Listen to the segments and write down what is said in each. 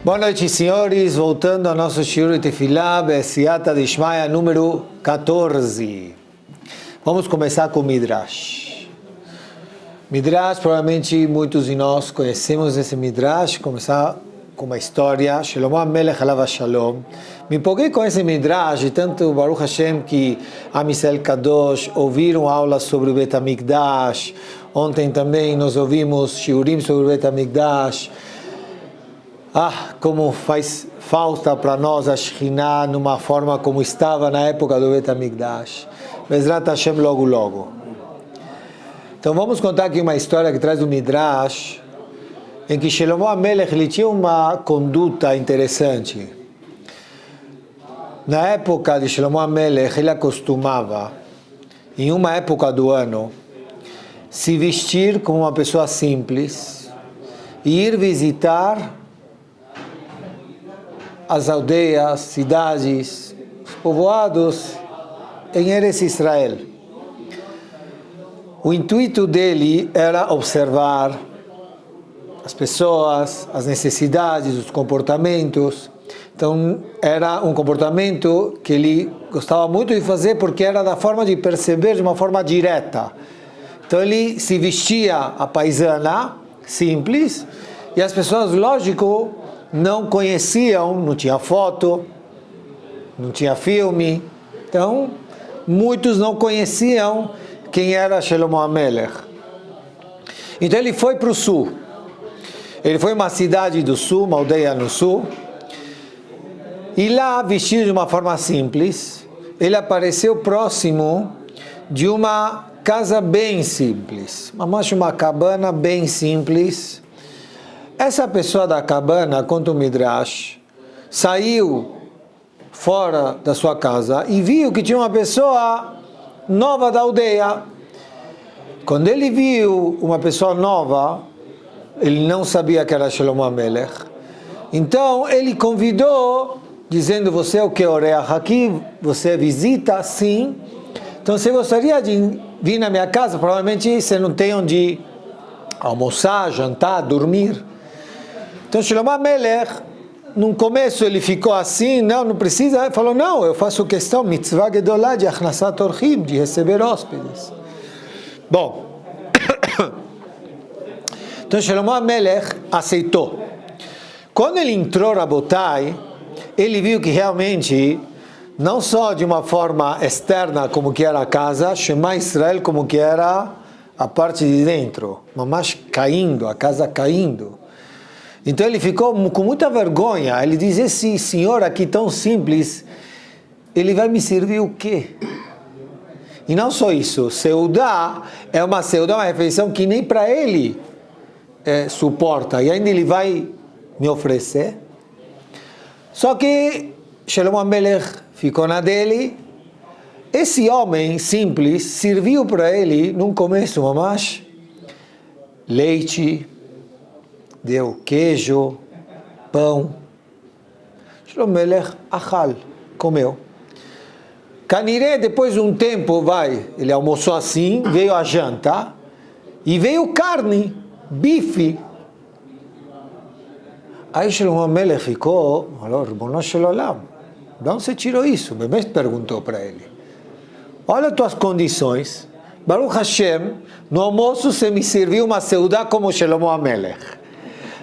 Boa noite, senhores. Voltando ao nosso Shiur Tefilá, Be'esiata Dishmaya, número 14. Vamos começar com o Midrash. Midrash, provavelmente muitos de nós conhecemos esse Midrash. Começar com uma história. Shlomo HaMelech Alav Shalom. Me empolguei com esse Midrash, e tanto Baruch Hashem que Am Yisrael Kadosh ouviram aulas sobre o Bet HaMikdash. Ontem também nós ouvimos Shiurim sobre o Bet HaMikdash. Como faz falta para nós a Shekhinah numa forma como estava na época do Bet HaMikdash. Bezrat Hashem logo logo. Então vamos contar aqui uma história que traz do Midrash, em que Shlomo HaMelech ele tinha uma conduta interessante. Na época de Shlomo HaMelech ele acostumava, em uma época do ano, se vestir como uma pessoa simples e ir visitar as aldeias, cidades, os povoados em Eretz Israel. O intuito dele era observar as pessoas, as necessidades, os comportamentos. Então era um comportamento que ele gostava muito de fazer porque era da forma de perceber de uma forma direta. Então ele se vestia a paisana, simples, e as pessoas, lógico, não conheciam, não tinha foto, não tinha filme. Então, muitos não conheciam quem era Shlomo HaMelech. Então ele foi para o sul. Ele foi uma cidade do sul, uma aldeia no sul. E lá, vestido de uma forma simples, ele apareceu próximo de uma casa bem simples. Uma cabana bem simples. Essa pessoa da cabana, conta o Midrash, saiu fora da sua casa e viu que tinha uma pessoa nova da aldeia. Quando ele viu uma pessoa nova, ele não sabia que era Shlomo HaMelech. Então ele convidou, dizendo: você é o que oreach aqui? Você visita? Sim. Então você gostaria de vir na minha casa? Provavelmente você não tem onde almoçar, jantar, dormir. Então Shlomo HaMelech, no começo ele ficou assim, não precisa, ele falou: não, eu faço questão, mitzvah gedolá de achnasat orchim, de receber hóspedes. Bom, então Shlomo HaMelech aceitou. Quando ele entrou Rabotai, ele viu que realmente, não só de uma forma externa como que era a casa, Shema Israel como que era a parte de dentro, mas caindo, a casa caindo. Então ele ficou com muita vergonha. Ele diz: esse senhor aqui tão simples, ele vai me servir o quê? E não só isso, seudá é uma refeição que nem para ele suporta, e ainda ele vai me oferecer. Só que Shlomo HaMelech ficou na dele. Esse homem simples serviu para ele, num começo, mamash, leite, deu queijo, pão. Shlomo HaMelech achal, comeu. Caniré, depois de um tempo, ele almoçou assim, veio a janta, e veio carne, bife. Aí Shlomo HaMelech ficou, falou: Ribono shel olam, de onde você tirou isso? Bemet perguntou para ele: olha as tuas condições, Baruch Hashem, no almoço você me serviu uma seudá como Shlomo HaMelech.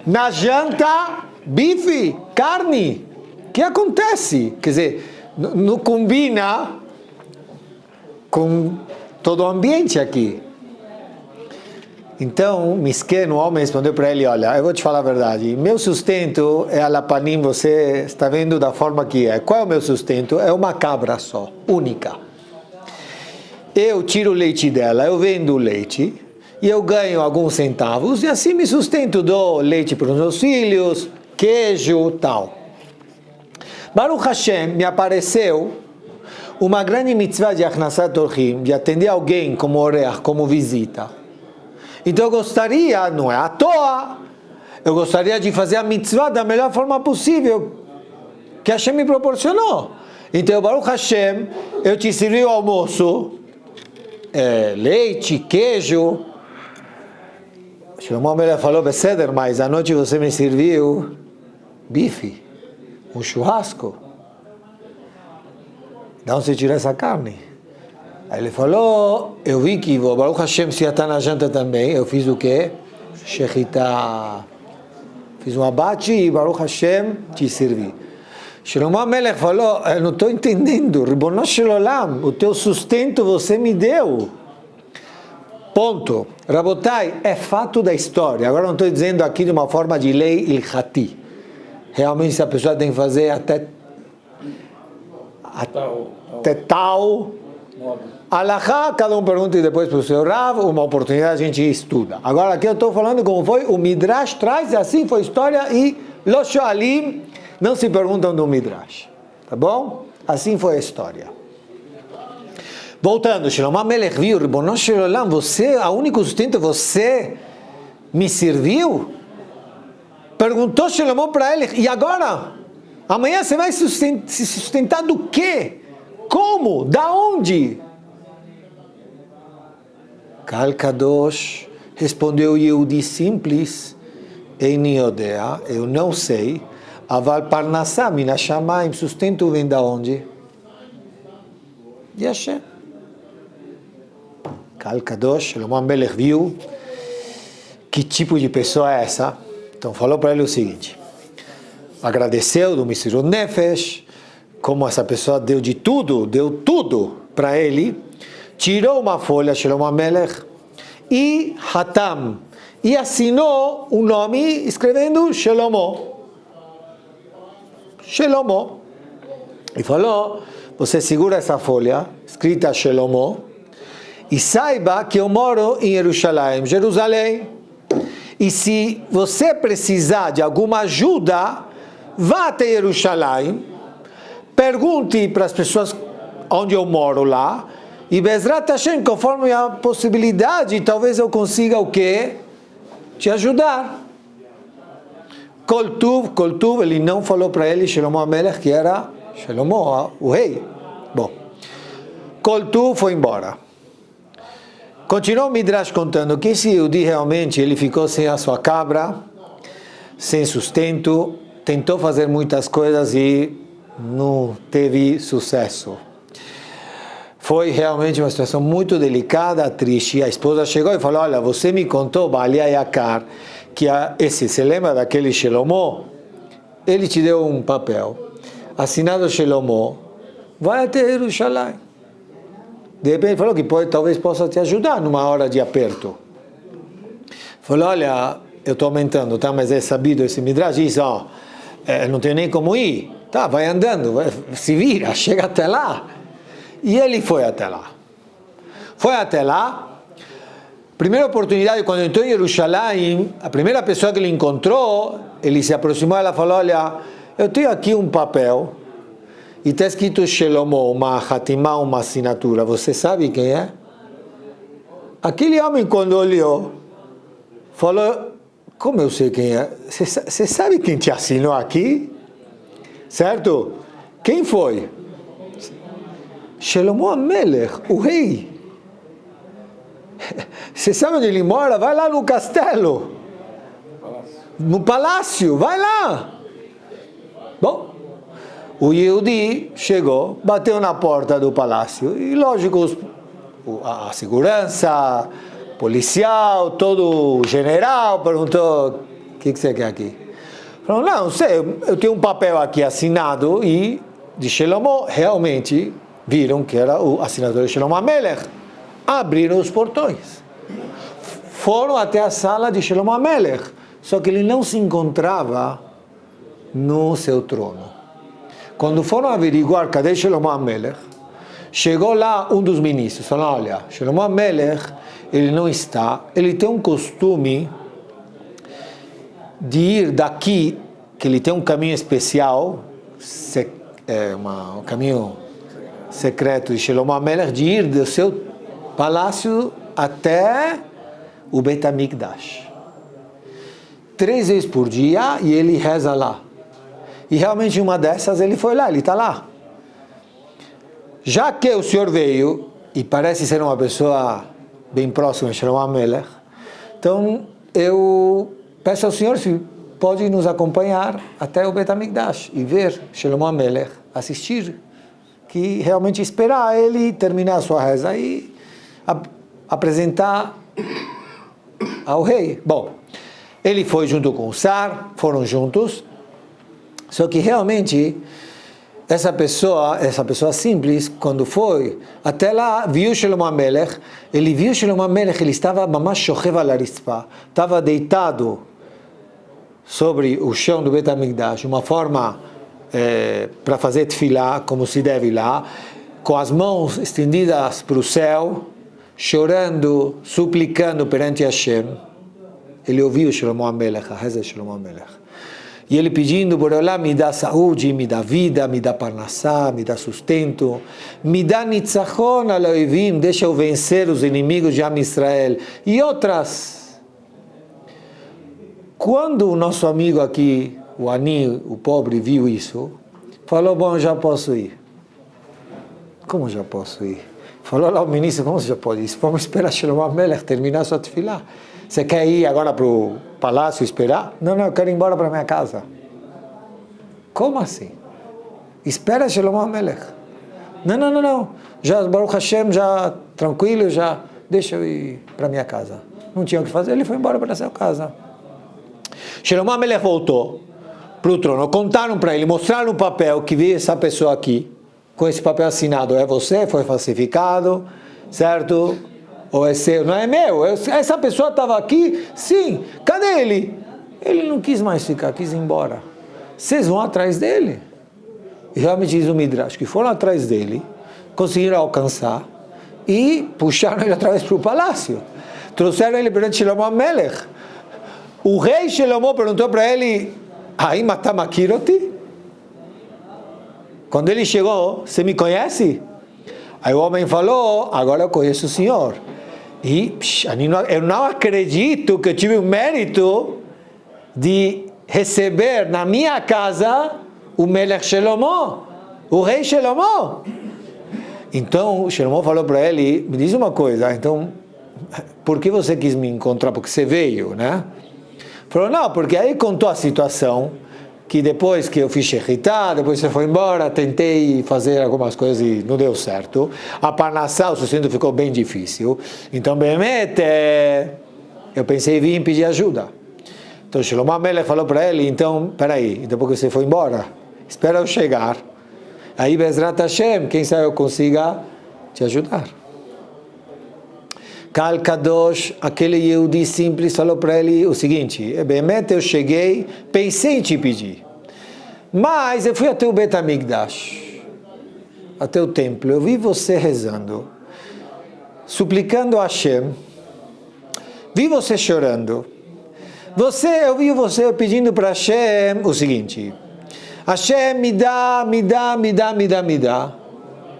Na janta, bife, carne. O que acontece? Quer dizer, não combina com todo o ambiente aqui. Então, Misken, o homem, respondeu para ele: olha, eu vou te falar a verdade. Meu sustento é a lapanim, você está vendo da forma que é. Qual é o meu sustento? É uma cabra só, única. Eu tiro o leite dela, eu vendo o leite, e eu ganho alguns centavos, e assim me sustento, dou leite para os meus filhos, queijo, tal. Baruch Hashem, me apareceu uma grande mitzvah de achnasat orchim, de atender alguém como oreach, como visita. Então eu gostaria, não é à toa, eu gostaria de fazer a mitzvah da melhor forma possível, que Hashem me proporcionou. Então, Baruch Hashem, eu te servi o almoço, leite, queijo. Shlomo HaMelech falou: Beseder, mas à noite você me serviu bife, um churrasco. De onde você tira essa carne? Aí ele falou, eu vi que o Baruch Hashem se ia estar na janta também, eu fiz o quê? Shechita. Fiz um abate e Baruch Hashem te servi. Shlomo HaMelech falou, eu não estou entendendo, Ribono Shel Olam, o teu sustento você me deu. Ponto. Rabotai, é fato da história. Agora não estou dizendo aqui de uma forma de lei ilhati. Realmente se a pessoa tem que fazer até tal alahá, cada um pergunta e depois para o seu Rav, uma oportunidade a gente estuda. Agora aqui eu estou falando como foi, o Midrash traz, assim foi a história e Lo Shoalim não se perguntam do Midrash. Tá bom? Assim foi a história. Voltando, Shlomo HaMelech viu, Ribono Shel Olam, você, a único sustento, você me serviu? Perguntou Shlomo para ele, e agora? Amanhã você vai se sustentar do quê? Como? Da onde? Kal Kadosh respondeu Yehudi simples, Eini Yodea, eu não sei, Aval Parnassah min hashamayim, sustento vem da onde? De Hashem. Kal Kadosh, Shlomo HaMelech viu que tipo de pessoa é essa. Então falou para ele o seguinte, agradeceu do Mesirut Nefesh, como essa pessoa deu tudo para ele, tirou uma folha, Shlomo HaMelech, e Hatam, e assinou um nome escrevendo Shelomo. E falou, você segura essa folha, escrita Shelomo, e saiba que eu moro em Jerusalém. E se você precisar de alguma ajuda, vá até Jerusalém, pergunte para as pessoas onde eu moro lá, e Bezrat Hashem, conforme a possibilidade, talvez eu consiga o quê? Te ajudar. Kol Tuv, ele não falou para ele, Shlomo HaMelech, que era Shlomo, o rei. Bom, Kol Tuv foi embora. Continuou o Midrash contando que esse Yehudi realmente ele ficou sem a sua cabra, sem sustento, tentou fazer muitas coisas e não teve sucesso. Foi realmente uma situação muito delicada, triste. A esposa chegou e falou, olha, você me contou, Balia Yakar, que você lembra daquele Shelomo? Ele te deu um papel, assinado Shelomo, vai até Jerusalém. De repente falou que talvez possa te ajudar numa hora de aperto. Falou, olha, eu estou aumentando, tá? Mas é sabido esse Midrash, diz, não tenho nem como ir. Tá, vai andando, se vira, chega até lá. E ele foi até lá. Primeira oportunidade, quando entrou em Jerusalém, a primeira pessoa que ele encontrou, ele se aproximou e ela falou, olha, eu tenho aqui um papel, e está escrito Shelomo, uma hatimá, uma assinatura. Você sabe quem é? Aquele homem, quando olhou, falou, como eu sei quem é? Você sabe quem te assinou aqui? Certo? Quem foi? Shlomo HaMelech, o rei. Você sabe onde ele mora? Vai lá no castelo. No palácio, vai lá. Bom, o Yehudi chegou, bateu na porta do palácio e lógico, a segurança, policial, todo o general perguntou, o que você quer aqui? Falou, não sei, eu tenho um papel aqui assinado e de Shelomo, realmente viram que era o assinador de Shlomo HaMelech. Abriram os portões. Foram até a sala de Shlomo HaMelech, só que ele não se encontrava no seu trono. Quando foram averiguar cadê Shlomo HaMelech, chegou lá um dos ministros, falou, olha, Shlomo HaMelech, ele não está, ele tem um costume de ir daqui, que ele tem um caminho especial, um caminho secreto de Shlomo HaMelech, de ir do seu palácio até o Beit HaMikdash. 3 vezes por dia, e ele reza lá. E realmente uma dessas ele foi lá, ele está lá. Já que o senhor veio, e parece ser uma pessoa bem próxima de Shlomo HaMelech, então eu peço ao senhor se pode nos acompanhar até o Bet HaMikdash e ver Shlomo HaMelech, assistir, que realmente esperar ele terminar a sua reza e apresentar ao rei. Bom, ele foi junto com o Sar, foram juntos, só que realmente essa pessoa simples, quando foi até lá, viu Shlomo HaMelech, ele viu Shlomo HaMelech, ele estava mamash shochev al haritzpah, estava deitado sobre o chão do Bet HaMikdash, uma forma para fazer tefilá, como se deve lá, com as mãos estendidas para o céu, chorando, suplicando perante Hashem. Ele ouviu Shlomo HaMelech, a reza de Shlomo HaMelech. E ele pedindo, Boreolá, me dá saúde, me dá vida, me dá parnassá, me dá sustento, me dá nitzachon aloivim, deixa eu vencer os inimigos de Am Israel. E outras. Quando o nosso amigo aqui, o Ani, o pobre, viu isso, falou, bom, já posso ir. Como já posso ir? Falou lá o ministro, como você já pode ir? Vamos esperar Shlomo HaMelech terminar sua tefilá. Você quer ir agora para o palácio esperar? Não, eu quero ir embora para minha casa. Como assim? Espera Shlomo HaMelech. Não. Já, Baruch Hashem, já tranquilo, já deixa eu ir para minha casa. Não tinha o que fazer, ele foi embora para sua casa. Shlomo HaMelech voltou para o trono, contaram para ele, mostraram o papel que veio essa pessoa aqui, com esse papel assinado, é você, foi falsificado, certo? Ou é seu, não é meu, essa pessoa estava aqui, sim, cadê ele? Ele não quis mais ficar, quis ir embora. Vocês vão atrás dele. E realmente diz o Midrash, que foram atrás dele, conseguiram alcançar e puxaram ele através para o palácio. Trouxeram ele perante Shlomo HaMelech. O rei Shlomo perguntou para ele, Haim atam makir oti? Quando ele chegou, você me conhece? Aí o homem falou, agora eu conheço o senhor. E eu não acredito que eu tive o mérito de receber na minha casa o Melech Shlomo, o rei Shlomo. Então, Shlomo falou para ele, me diz uma coisa, então, por que você quis me encontrar? Porque você veio, né? Falou, não, porque aí contou a situação, que depois que eu fiz shechitá, depois você foi embora, tentei fazer algumas coisas e não deu certo. A parnassá, o sustento ficou bem difícil. Então, Behemet, eu pensei em vir pedir ajuda. Então, Shlomo HaMelech falou para ele, então, peraí, depois que você foi embora, espera eu chegar. Aí, Bezrat Hashem, quem sabe eu consiga te ajudar. Kal Kadosh, aquele Yehudi simples, falou para ele o seguinte, Behemet, eu cheguei, pensei em te pedir, mas eu fui até o Bet HaMikdash, até o templo, eu vi você rezando, suplicando a Hashem, vi você chorando, eu vi você pedindo para Hashem o seguinte, Hashem me dá,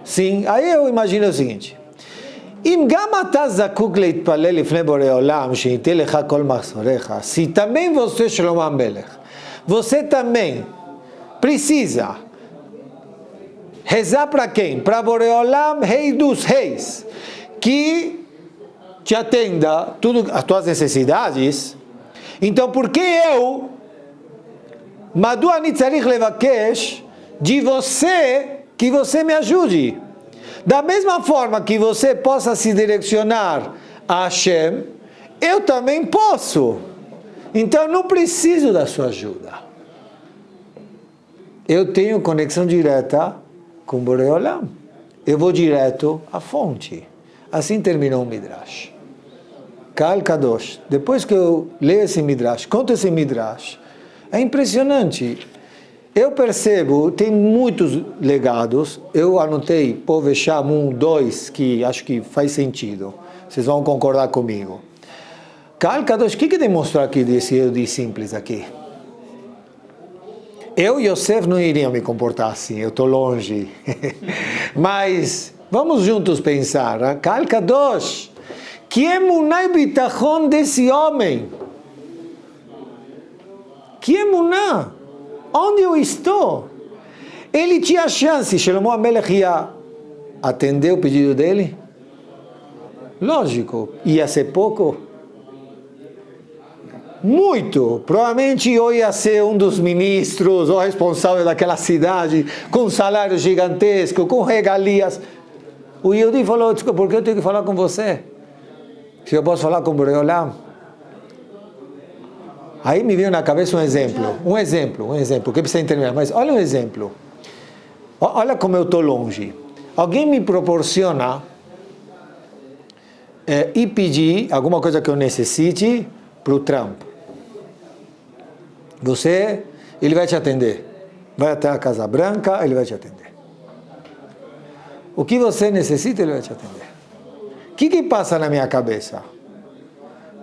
sim, aí eu imagino o seguinte, se também você, Shlomo HaMelech, você também precisa rezar para quem? Para Boreolam, rei dos reis, que te atenda tudo as tuas necessidades. Então, por que eu, Madu ani tzarich levakesh, de você, que você me ajude? Da mesma forma que você possa se direcionar a Hashem, eu também posso. Então, não preciso da sua ajuda. Eu tenho conexão direta com Boreolam. Eu vou direto à fonte. Assim terminou o Midrash. Kal Kadosh. Depois que eu leio esse Midrash, conto esse Midrash, é impressionante. Eu percebo, tem muitos legados, eu anotei Povesham 1, 2, que acho que faz sentido, vocês vão concordar comigo. Kal Kadosh, o que demonstrou aqui desse Yehudi simples aqui? Eu e Yosef não iriam me comportar assim, eu estou longe, mas vamos juntos pensar, né? Kal Kadosh, que emuná e bitachon desse homem, que emuná? Onde eu estou? Ele tinha chance, Shlomo HaMelech ia atender o pedido dele? Lógico, ia ser pouco. Muito. Provavelmente eu ia ser um dos ministros ou responsável daquela cidade, com um salário gigantesco, com regalias. O Yehudi falou, por que eu tenho que falar com você? Se eu posso falar com o Boreolam? Aí me veio na cabeça um exemplo, que precisa entender, mas olha um exemplo. Olha como eu estou longe. Alguém me proporciona e pedir alguma coisa que eu necessite para o Trump. Ele vai te atender. Vai até a Casa Branca, ele vai te atender. O que você necessita, ele vai te atender. O que passa na minha cabeça?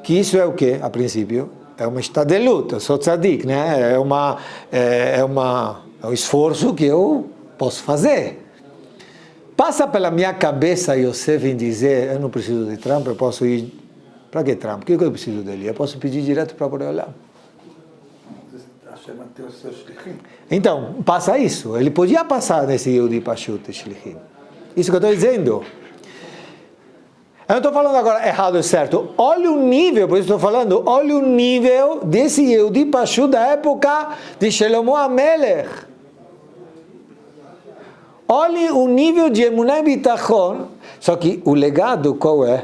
Que isso é o quê, a princípio? É uma estadelut, eu sou tzadik, né? É um esforço que eu posso fazer. Passa pela minha cabeça Yosef em dizer, eu não preciso de Trump, eu posso ir... Para que Trump? O que eu preciso dele? Eu posso pedir direto para Boreolam. Então, passa isso. Ele podia passar nesse Yehudi Pashut Shlichim. Isso que eu estou dizendo. Eu não estou falando agora errado ou certo. Olha o nível, por isso estou falando, olha o nível desse Yehudi Pashut da época de Shlomo HaMelech. Olhe o nível de Emunah e Bitachon. Só que o legado qual é?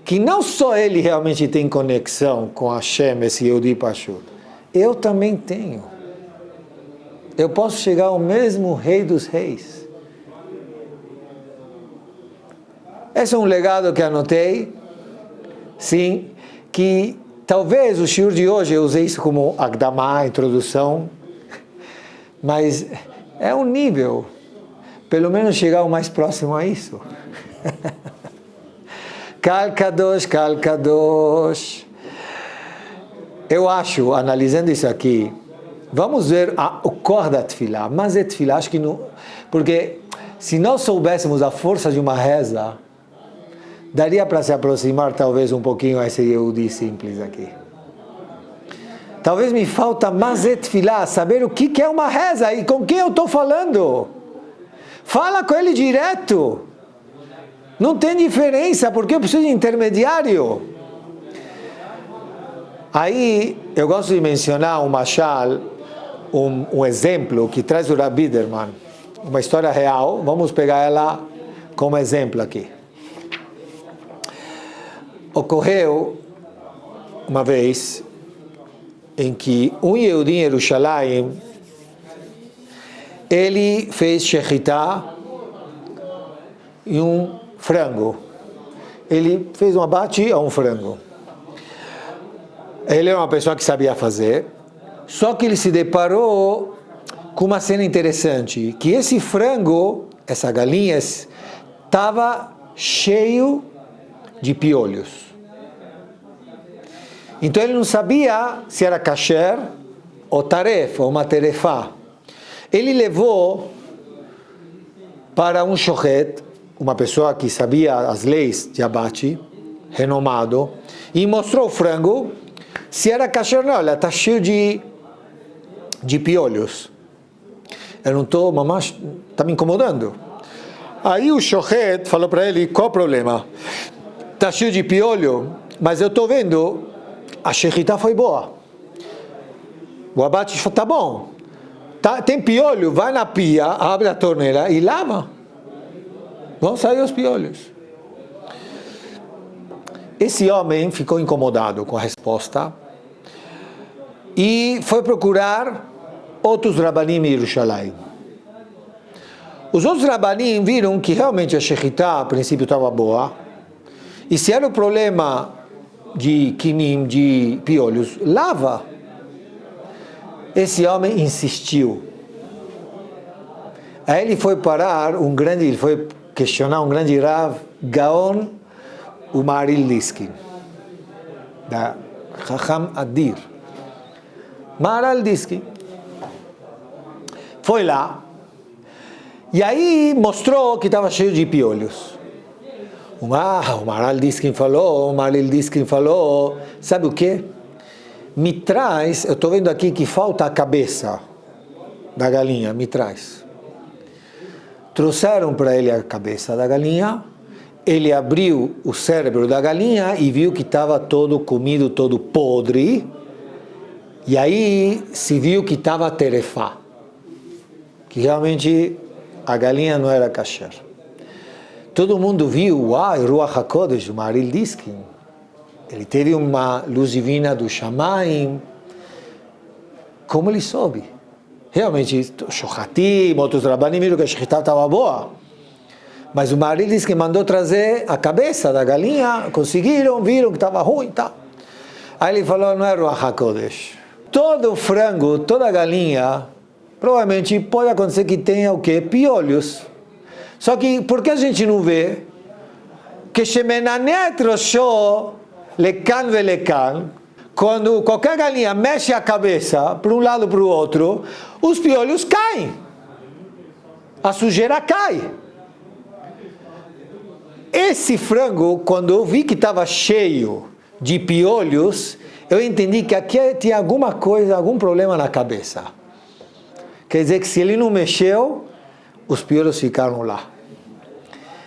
Que não só ele realmente tem conexão com Hashem, esse Yehudi Pashut. Eu também tenho. Eu posso chegar ao mesmo Rei dos Reis. Esse é um legado que anotei. Sim, que talvez o shiur de hoje eu usei isso como Akdamah, introdução. Mas é um nível. Pelo menos chegar o mais próximo a isso. Kalkadosh, Kalkadosh. Eu acho, analisando isso aqui, vamos ver o cor da tefilá. Mas é tefilá, acho que não... Porque se nós soubéssemos a força de uma reza, daria para se aproximar talvez um pouquinho a esse Yehudi simples aqui. Talvez me falta mais é tefilá, saber o que é uma reza e com quem eu estou falando. Fala com ele direto. Não tem diferença, porque eu preciso de intermediário. Aí, eu gosto de mencionar um mashal, um exemplo que traz o Rabbi Biderman, uma história real, vamos pegar ela como exemplo aqui. Ocorreu uma vez em que um Yehudi em Jerusalém, ele fez shechitá em um frango. Ele fez um abate a um frango. Ele era uma pessoa que sabia fazer, só que ele se deparou com uma cena interessante, que esse frango, essa galinha, estava cheio de piolhos. Então ele não sabia se era kasher ou tarefa, ou uma terefá. Ele levou para um shochet, uma pessoa que sabia as leis de abate, renomado, e mostrou o frango, se era kasher ou não, ela está cheio de piolhos. Eu não estou, mamãe, está me incomodando. Aí o shochet falou para ele, qual o problema? Está cheio de piolho, mas eu estou vendo, a shechitá foi boa. O abate está bom. Tem piolho, vai na pia, abre a torneira e lava. Vão sair os piolhos. Esse homem ficou incomodado com a resposta e foi procurar outros rabanim em Jerusalém. Os outros rabanim viram que realmente a shechitá, a princípio, estava boa. E se era o problema de quinim, de piolhos, lava. Esse homem insistiu. Aí ele foi ele foi questionar um grande Rav, Gaon Umaril Diskin, da Chacham Adir. Maharal Diskin. Foi lá, e aí mostrou que estava cheio de piolhos. O Maharal Diskin falou, sabe o quê? Me traz, eu estou vendo aqui que falta a cabeça da galinha, me traz. Trouxeram para ele a cabeça da galinha, ele abriu o cérebro da galinha e viu que estava todo comido, todo podre, E aí se viu que estava terefá, que realmente a galinha não era kasher. Todo mundo viu, Ruach HaKodesh, o Maharil Diskin, ele teve uma luz divina do Shamayim. Como ele soube? Realmente, Shohatim, outros Rabanim viram que a Shechitá estava boa. Mas o Maharil diz que mandou trazer a cabeça da galinha, conseguiram, viram que estava ruim e tal. Aí ele falou, não é Ruach HaKodesh. Todo frango, toda galinha, provavelmente pode acontecer que tenha o quê? Piolhos. Só que, por que a gente não vê? Que shemenanet rosho lekan velekan, quando qualquer galinha mexe a cabeça para um lado para o outro, os piolhos caem. A sujeira cai. Esse frango, quando eu vi que estava cheio de piolhos, eu entendi que aqui tinha alguma coisa, algum problema na cabeça. Quer dizer que se ele não mexeu, os piolhos ficaram lá.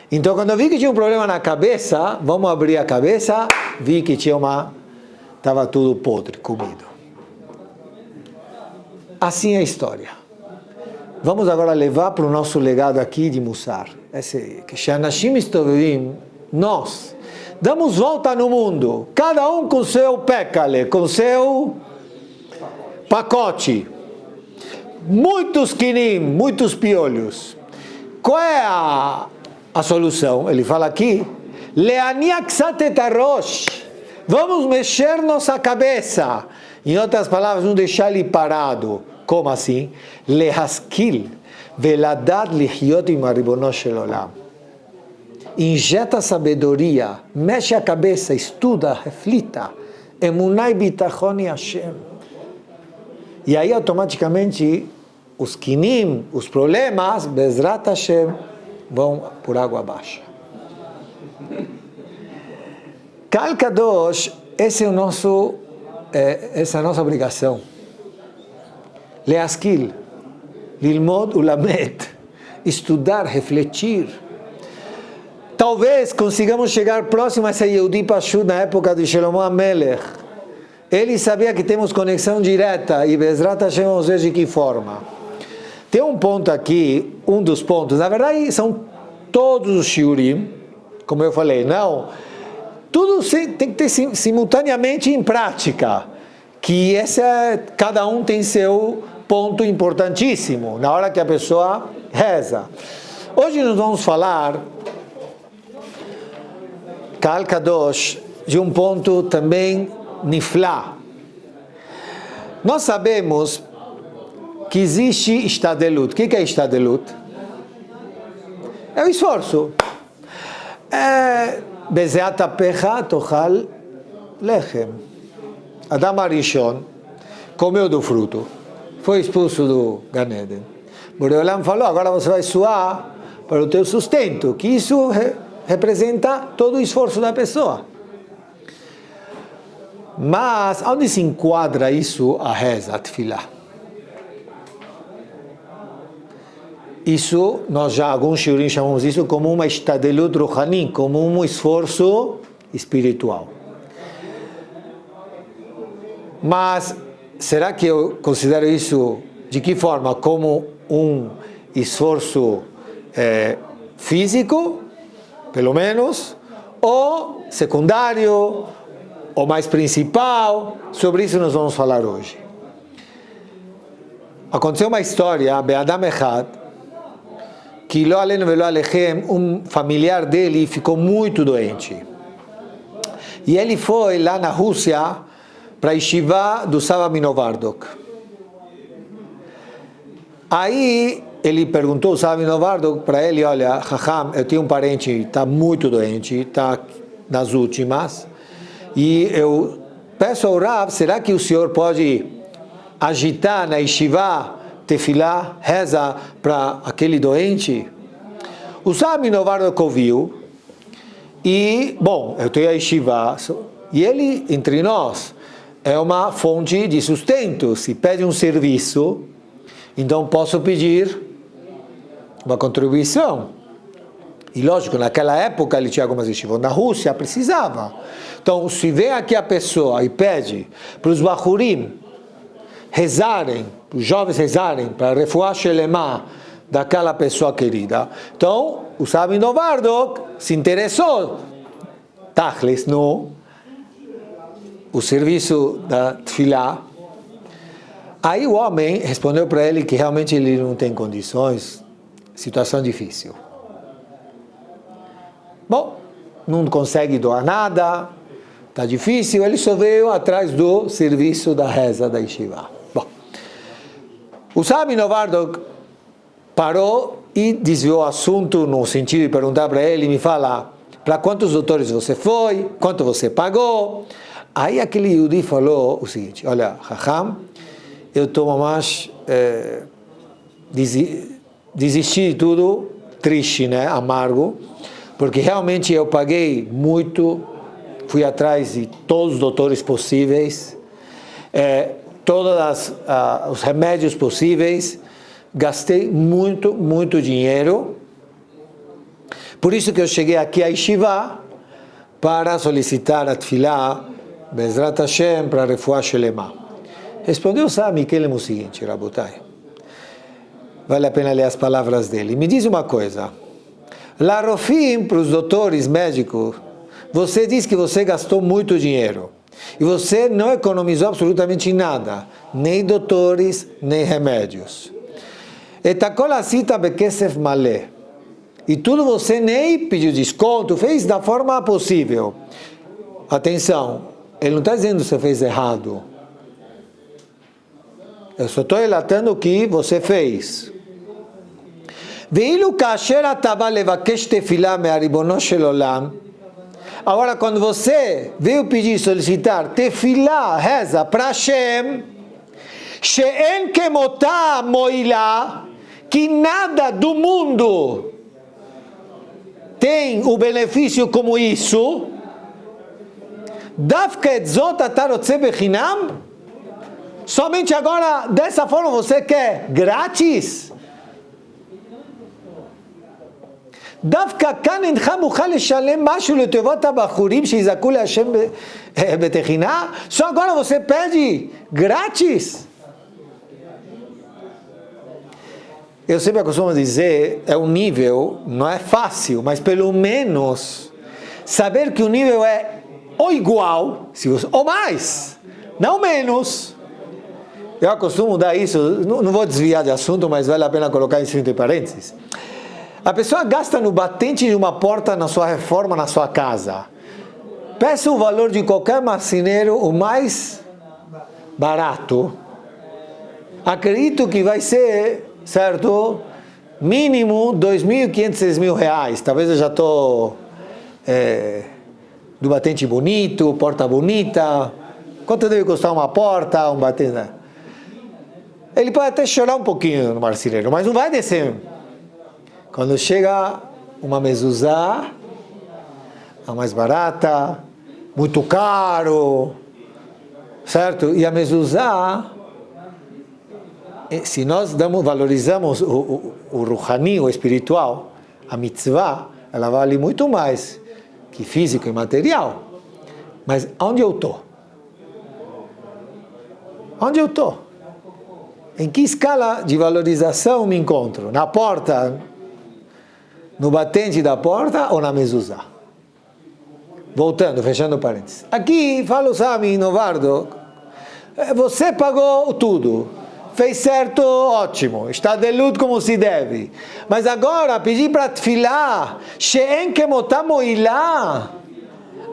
Então, quando eu vi que tinha um problema na cabeça, vamos abrir a cabeça, vi que estava tudo podre, comido. Assim é a história. Vamos agora levar para o nosso legado aqui de Mussar. Que Shanashim Istovim, nós damos volta no mundo, cada um com seu pecale, com seu pacote. Muitos quinim, muitos piolhos. Qual é a solução? Ele fala aqui, vamos mexer nossa cabeça. Em outras palavras, não deixar ele parado. Como assim? Lehaskil veladat lihyot im ribono shel olam. Injeta sabedoria, mexe a cabeça, estuda, reflita. Emunai bitachon Hashem. E aí automaticamente os kinim, os problemas, Bezrat Hashem, vão por água abaixo. Kal Kadosh, essa é a nossa obrigação. Leaskil, lilmod ulamed, estudar, refletir. Talvez consigamos chegar próximo a esse Yehudi Pashut na época de Shlomo HaMelech. Ele sabia que temos conexão direta e Bezrat Hashem vamos ver de que forma. Tem um ponto aqui, um dos pontos, na verdade são todos os shiurim, como eu falei, não, tudo tem que ter simultaneamente em prática, que cada um tem seu ponto importantíssimo, na hora que a pessoa reza. Hoje nós vamos falar, Kal Kadosh, de um ponto também niflá. Nós sabemos que existe Ishtadelut. O que é Ishtadelut? É o esforço. Bezeat apecha tochal lechem. Adam Arishon comeu do fruto. Foi expulso do Gan Eden. Boreolam falou, agora você vai suar para o teu sustento. Que isso representa todo o esforço da pessoa. Mas, onde se enquadra isso a reza, a tefilá? Isso, nós já, alguns shiurim chamamos isso como uma ishtadelut ruhani, como um esforço espiritual. Mas, será que eu considero isso, de que forma? Como um esforço físico, pelo menos, ou secundário, ou mais principal? Sobre isso nós vamos falar hoje. Aconteceu uma história, Be'adam Echad, que lo alenu velo alechem, um familiar dele ficou muito doente. E ele foi lá na Rússia para a Yeshiva do Sava Minovardok. Aí ele perguntou ao Sava Minovardok para ele, olha, Chacham, eu tenho um parente, está muito doente, está nas últimas, e eu peço ao Rav, será que o senhor pode agitar na Yeshiva tefilá, reza para aquele doente? O Sava Minovardok ouviu, e, bom, eu tenho a Yeshiva, e ele, entre nós, é uma fonte de sustento. Se pede um serviço, então posso pedir uma contribuição. E lógico, naquela época ele tinha algumas yeshivot na Rússia, precisava. Então, se vem aqui a pessoa e pede para os bachurim rezarem, os jovens rezarem para refuah shelema daquela pessoa querida. Então, o Sabino Novardo se interessou, tachlis, no o serviço da tefilá. Aí o homem respondeu para ele que realmente ele não tem condições, situação difícil. Bom, não consegue doar nada, está difícil, ele só veio atrás do serviço da reza da yeshiva. Bom, o Sabino Novardo parou e desviou o assunto no sentido de perguntar para ele, me fala, para quantos doutores você foi, quanto você pagou? Aí aquele Yehudi falou o seguinte, olha, Raham, eu estou mais desisti de tudo, triste, né, amargo, porque realmente eu paguei muito, fui atrás de todos os doutores possíveis, todos os remédios possíveis, gastei muito dinheiro, por isso que eu cheguei aqui a Yeshiva para solicitar a tefilá, Bezrat Hashem, para refuah shelema. Respondeu Sami Kelem o seguinte, Rabotai, vale a pena ler as palavras dele, me diz uma coisa, lá Rofim, para os doutores médicos, você diz que você gastou muito dinheiro, e você não economizou absolutamente nada, nem doutores, nem remédios. Etakol asita bekesef malé. E tudo você nem pediu desconto, fez da forma possível. Atenção, ele não está dizendo que você fez errado. Eu só estou relatando o que você fez. Ve'ilu kasher atava levakesh tefilá me'aribono shel olam. Agora, quando você veio pedir, solicitar tefilá, reza para Hashem, she'en kemotá moilá, que nada do mundo tem o benefício como isso, Davka et zot ata rotze bechinam, somente agora, dessa forma, você quer grátis? דווקא כאן אינך מוכן לשלם משהו לטובת הבחורים שיזעקו להשם בתחינה? Só agora você pede grátis? Eu sempre costumo dizer, é um nível, não é fácil, mas pelo menos saber que o nível é ou igual, ou mais, não menos. Eu costumo dar isso, não vou desviar de assunto, mas vale a pena colocar isso entre parênteses. A pessoa gasta no batente de uma porta na sua reforma, na sua casa. Peça o valor de qualquer marceneiro, o mais barato. Acredito que vai ser, certo, mínimo 2.500, 6.000 reais. Talvez eu já estou do batente bonito, porta bonita. Quanto deve custar uma porta, um batente? Ele pode até chorar um pouquinho no marceneiro, mas não vai descer. Quando chega uma mezuzá, a mais barata, muito caro, certo? E a mezuzá, se nós valorizamos o ruhani, o espiritual, a mitzvah, ela vale muito mais que físico e material. Mas onde eu estou? Onde eu estou? Em que escala de valorização me encontro? Na porta, no batente da porta ou na mezuzá? Voltando, fechando parênteses. Aqui fala o Sami Novardo, você pagou tudo, fez certo, ótimo, está de luto como se deve. Mas agora pedir para tefilá, she'en kemotá moilá,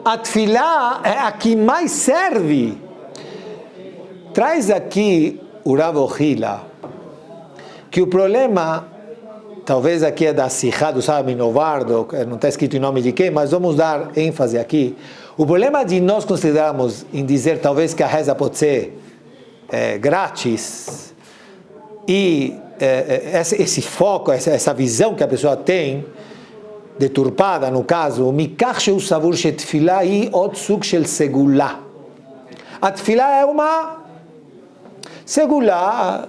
a tefilá é a que mais serve. Traz aqui o Rav Ohila, que o problema, talvez aqui é da Sihá do Sabino Novardo, não está escrito em nome de quem, mas vamos dar ênfase aqui. O problema de nós considerarmos em dizer talvez que a reza pode ser grátis, e esse foco, essa visão que a pessoa tem, deturpada no caso, mikach sheu savur shetfila hi od sug shel segula. A tefilá é uma segula,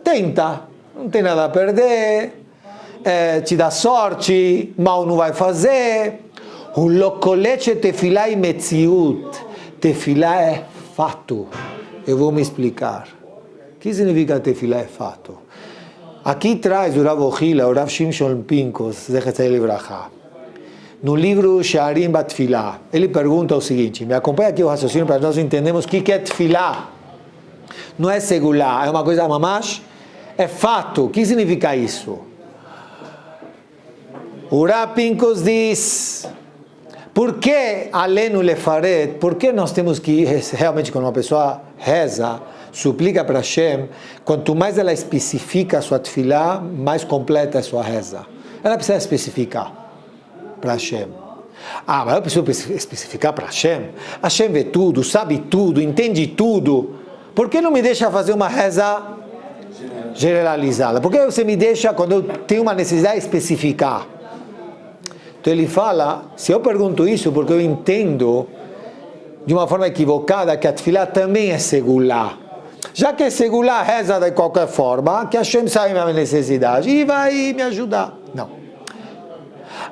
tenta, não tem nada a perder, te dá sorte, mal não vai fazer. O locolete tefilá e metziut, tefilá é fato. eu vou me explicar. O que significa tefilá é fato? Aqui traz o Rav Ohila, o Rav Shimshon Pincus, Zechetzai Libraha, no livro Shearim Batfilá. Ele pergunta o seguinte, me acompanha aqui o raciocínio para nós entendermos o que é tefilá. Não é segulá, é uma coisa mamash, é fato. O que significa isso? O Rav Pincus diz, por que alenu lefaret, por que nós temos que ir realmente quando uma pessoa reza, suplica para Hashem, quanto mais ela especifica a sua tefilá, mais completa é a sua reza. Ela precisa especificar para Hashem. Mas eu preciso especificar para Hashem? Hashem vê tudo, sabe tudo, entende tudo. Por que não me deixa fazer uma reza generalizada? Por que você me deixa, quando eu tenho uma necessidade, especificar? Então ele fala, se eu pergunto isso, porque eu entendo de uma forma equivocada que a tefilá também é segulá. Já que é segulá, reza de qualquer forma, que Hashem sabe a minha necessidade e vai me ajudar. Não.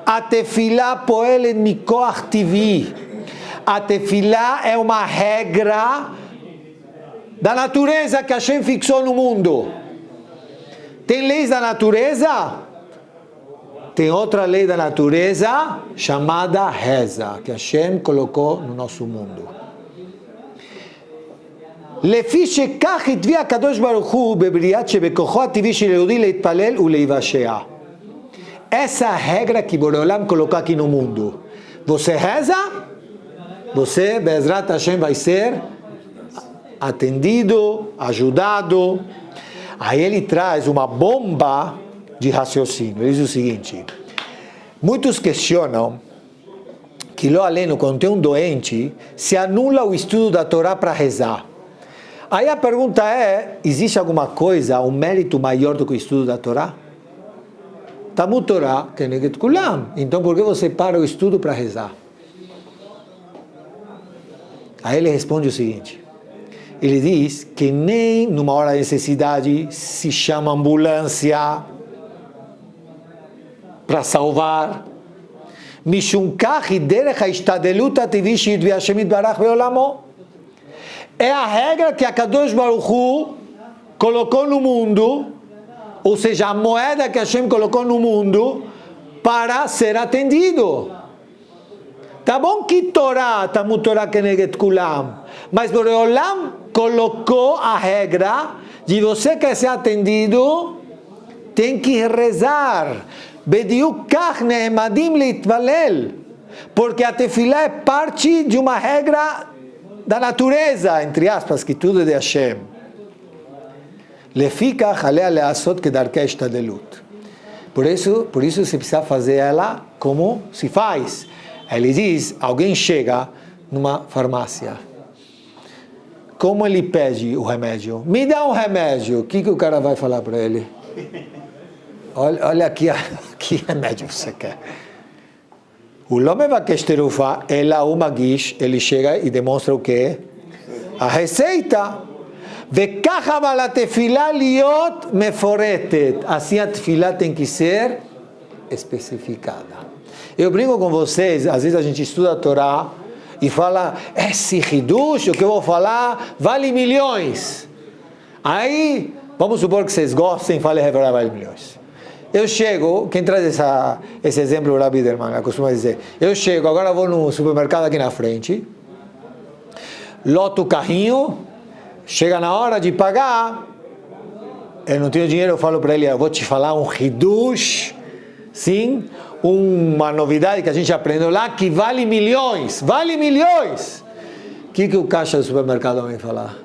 A tefilá poelet mikoach tivi. A tefilá é uma regra da natureza que Hashem fixou no mundo. Tem leis da natureza? Tem outra lei da natureza chamada reza, que Hashem colocou no nosso mundo. לפי שכך התביא הקדוש ברוך הוא בבריאת שבכוחו הטבעי של יהודי להתפלל ולהיוושע. Essa regra que Boreolam colocou aqui no mundo. Você reza, você, Bezrat Hashem, vai ser atendido, ajudado. Aí ele traz uma bomba de raciocínio. Ele diz o seguinte, muitos questionam que lo aleno, quando tem um doente, se anula o estudo da Torá para rezar. Aí a pergunta é, existe alguma coisa, um mérito maior do que o estudo da Torá? Talmud Torá, Keneget Kulam. Então por que você para o estudo para rezar? Aí ele responde o seguinte, ele diz que nem numa hora de necessidade se chama ambulância para salvar. Mishum kach derech ha'ishtadelut ha'tevi shehitvei Hashem yitbarach be'olamo. É a regra que a Kadosh Baruch Hu colocou no mundo, ou seja, a moeda que Hashem colocou no mundo para ser atendido. Tá bom que Torá, Talmud Torá Keneget Kulam, mas Boreolam colocou a regra de você quer ser atendido, tem que rezar. Bediuk kach ne'emadim leitvalel, porque a tefilá é parte de uma regra da natureza, entre aspas, que tudo é de Hashem. Lefikach alea leasot kedarkei ishtadelut. Por isso você precisa fazer ela como se faz. Ele diz, alguém chega numa farmácia. Como ele pede o remédio? Me dá um remédio. O que o cara vai falar para ele? Olha aqui, que remédio você quer. O Lome Vakesh Terufá, ela o Magish, ele chega e demonstra o quê? A receita. Vekach aval hatefilá liot meforetet. Assim a tefilá tem que ser especificada. Eu brinco com vocês, às vezes a gente estuda a Torá e fala, esse hidush, o que eu vou falar, vale milhões. Aí, vamos supor que vocês gostem, falem, vale milhões. Eu chego, quem traz esse exemplo, o Rabbi Biderman, costuma dizer, eu chego, agora vou no supermercado aqui na frente, loto o carrinho, chega na hora de pagar, eu não tenho dinheiro, eu falo para ele, eu vou te falar um hidush, sim, uma novidade que a gente aprendeu lá, que vale milhões, O que o caixa do supermercado vai falar?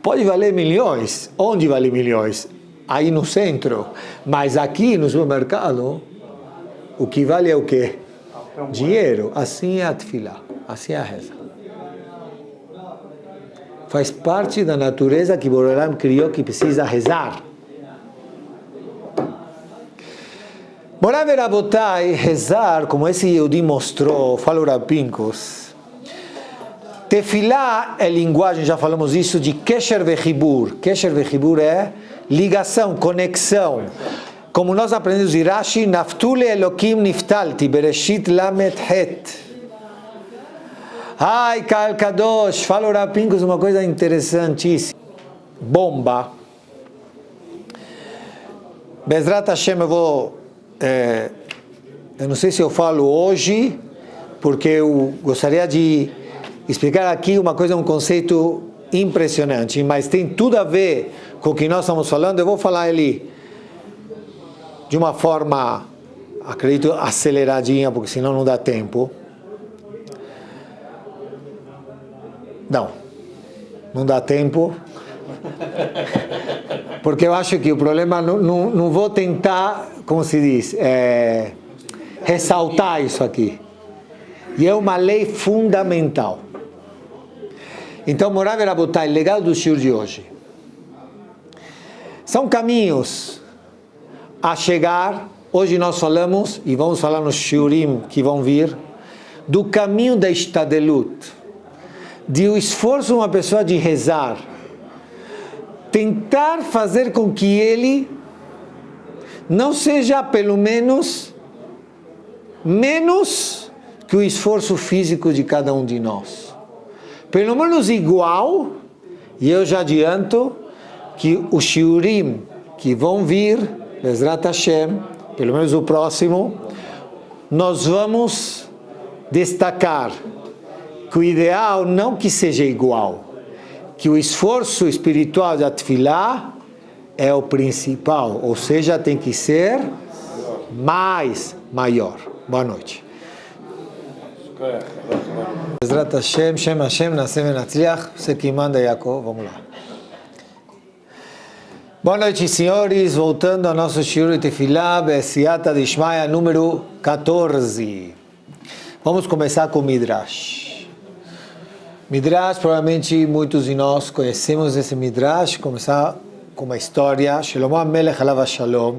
Pode valer milhões. Onde vale milhões? Aí no centro. Mas aqui no supermercado, o que vale é o quê? Dinheiro. Assim é a tefilá. Assim é a reza. Faz parte da natureza que Boreolam criou, que precisa rezar. Morav Rabotai, rezar, como esse Yehudi mostrou, fala o Rav Pincus. Tefilá é linguagem, já falamos isso, de Kesher Vechibur. Kesher Vechibur é ligação, conexão. Como nós aprendemos de Rashi, Naftule Elokim Niftalti, Bereshit Lamet Het. Ai, Kal Kadosh, fala o Rav Pinkus uma coisa interessantíssima. Bomba. Bezrat Hashem, eu não sei se eu falo hoje, porque eu gostaria de explicar aqui uma coisa, um conceito impressionante, mas tem tudo a ver com o que nós estamos falando. Eu vou falar ele de uma forma, acredito, aceleradinha, porque senão não dá tempo. Não dá tempo, porque eu acho que o problema, não vou tentar, como se diz, ressaltar isso aqui. E é uma lei fundamental. Então, Morav e Rabotai, legal do shiur de hoje. São caminhos a chegar. Hoje nós falamos, e vamos falar nos shiurim que vão vir, do caminho da Ishtadelut, de o esforço de uma pessoa de rezar, tentar fazer com que ele não seja pelo menos que o esforço físico de cada um de nós. Pelo menos igual, e eu já adianto que os shiurim que vão vir, Bezrat Hashem, pelo menos o próximo, nós vamos destacar que o ideal não que seja igual, que o esforço espiritual da Tefilá é o principal, ou seja, tem que ser maior. Boa noite. Bezrat Hashem, Shem Hashem, Naseh Venatzliach, você que manda, Yaakov, vamos lá. Boa noite, senhores, voltando ao nosso shiur de Tefilá, Be'esiata Dishmaya, número 14. Vamos começar com o Midrash. Midrash, provavelmente muitos de nós conhecemos esse Midrash, começar com uma história, Shlomo HaMelech Alav Shalom.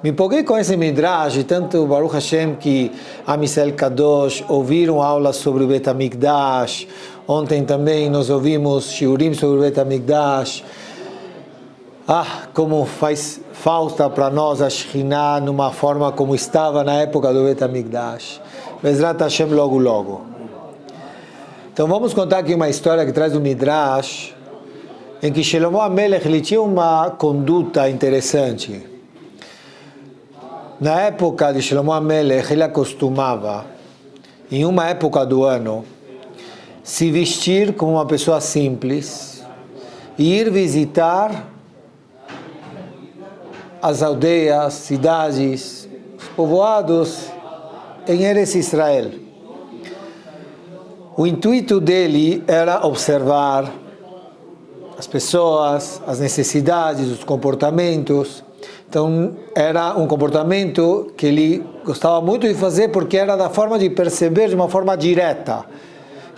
Me empolguei com esse Midrash, e tanto Baruch Hashem que Am Yisrael Kadosh ouviram aulas sobre o Bet HaMikdash. Ontem também nós ouvimos shiurim sobre o Bet HaMikdash. Como faz falta para nós a Shekhinah numa forma como estava na época do Bet HaMikdash. Bezrat Hashem logo. Então vamos contar aqui uma história que traz do Midrash, em que Shlomo HaMelech ele tinha uma conduta interessante. Na época de Shlomo HaMelech, ele acostumava, em uma época do ano, se vestir como uma pessoa simples e ir visitar as aldeias, cidades, os povoados em Eretz Israel. O intuito dele era observar as pessoas, as necessidades, os comportamentos. Então, era um comportamento que ele gostava muito de fazer porque era da forma de perceber de uma forma direta.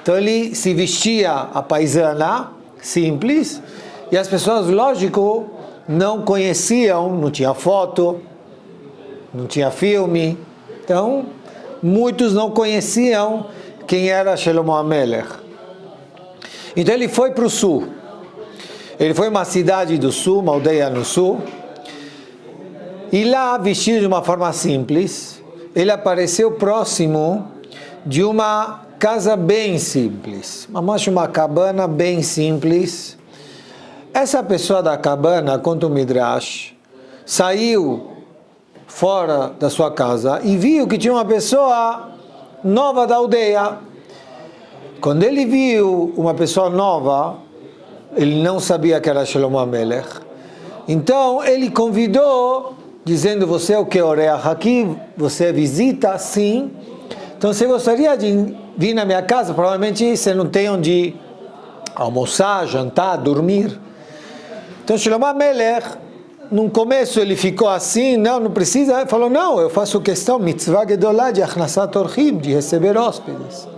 Então, ele se vestia a paisana, simples, e as pessoas, lógico, não conheciam, não tinha foto, não tinha filme. Então, muitos não conheciam quem era Shlomo HaMelech. Então ele foi para o sul. Ele foi uma cidade do sul, uma aldeia no sul. E lá, vestido de uma forma simples, ele apareceu próximo de uma casa bem simples. Uma cabana bem simples. Essa pessoa da cabana, conta o Midrash, saiu fora da sua casa e viu que tinha uma pessoa nova da aldeia. Quando ele viu uma pessoa nova, ele não sabia que era Shlomo HaMelech. Então ele convidou, dizendo: você é o que oreach aqui? Você visita? Sim. Então você gostaria de vir na minha casa? Provavelmente você não tem onde almoçar, jantar, dormir. Então Shlomo HaMelech, no começo ele ficou assim, não precisa, ele falou: não, eu faço questão, mitzvah gedolá de achnasat orchim, de receber hóspedes.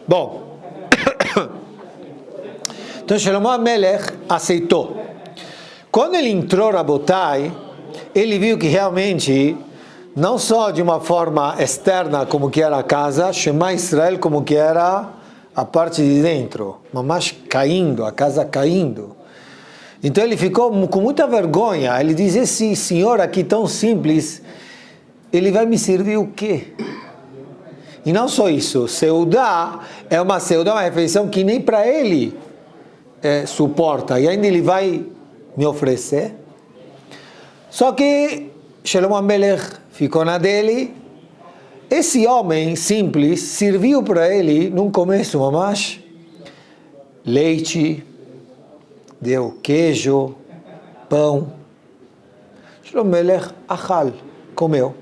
Bom, então Shlomo HaMelech aceitou. Quando ele entrou, Rabotai, ele viu que realmente, não só de uma forma externa como que era a casa, Shema Israel como que era a parte de dentro, mas caindo, a casa caindo. Então ele ficou com muita vergonha. Ele diz: esse senhor aqui tão simples, ele vai me servir o quê? E não só isso, seudá é uma refeição que nem para ele suporta, e ainda ele vai me oferecer. Só que Shlomo HaMelech ficou na dele. Esse homem simples serviu para ele, no começo, mamash, leite, deu queijo, pão. Shlomo HaMelech achal, comeu.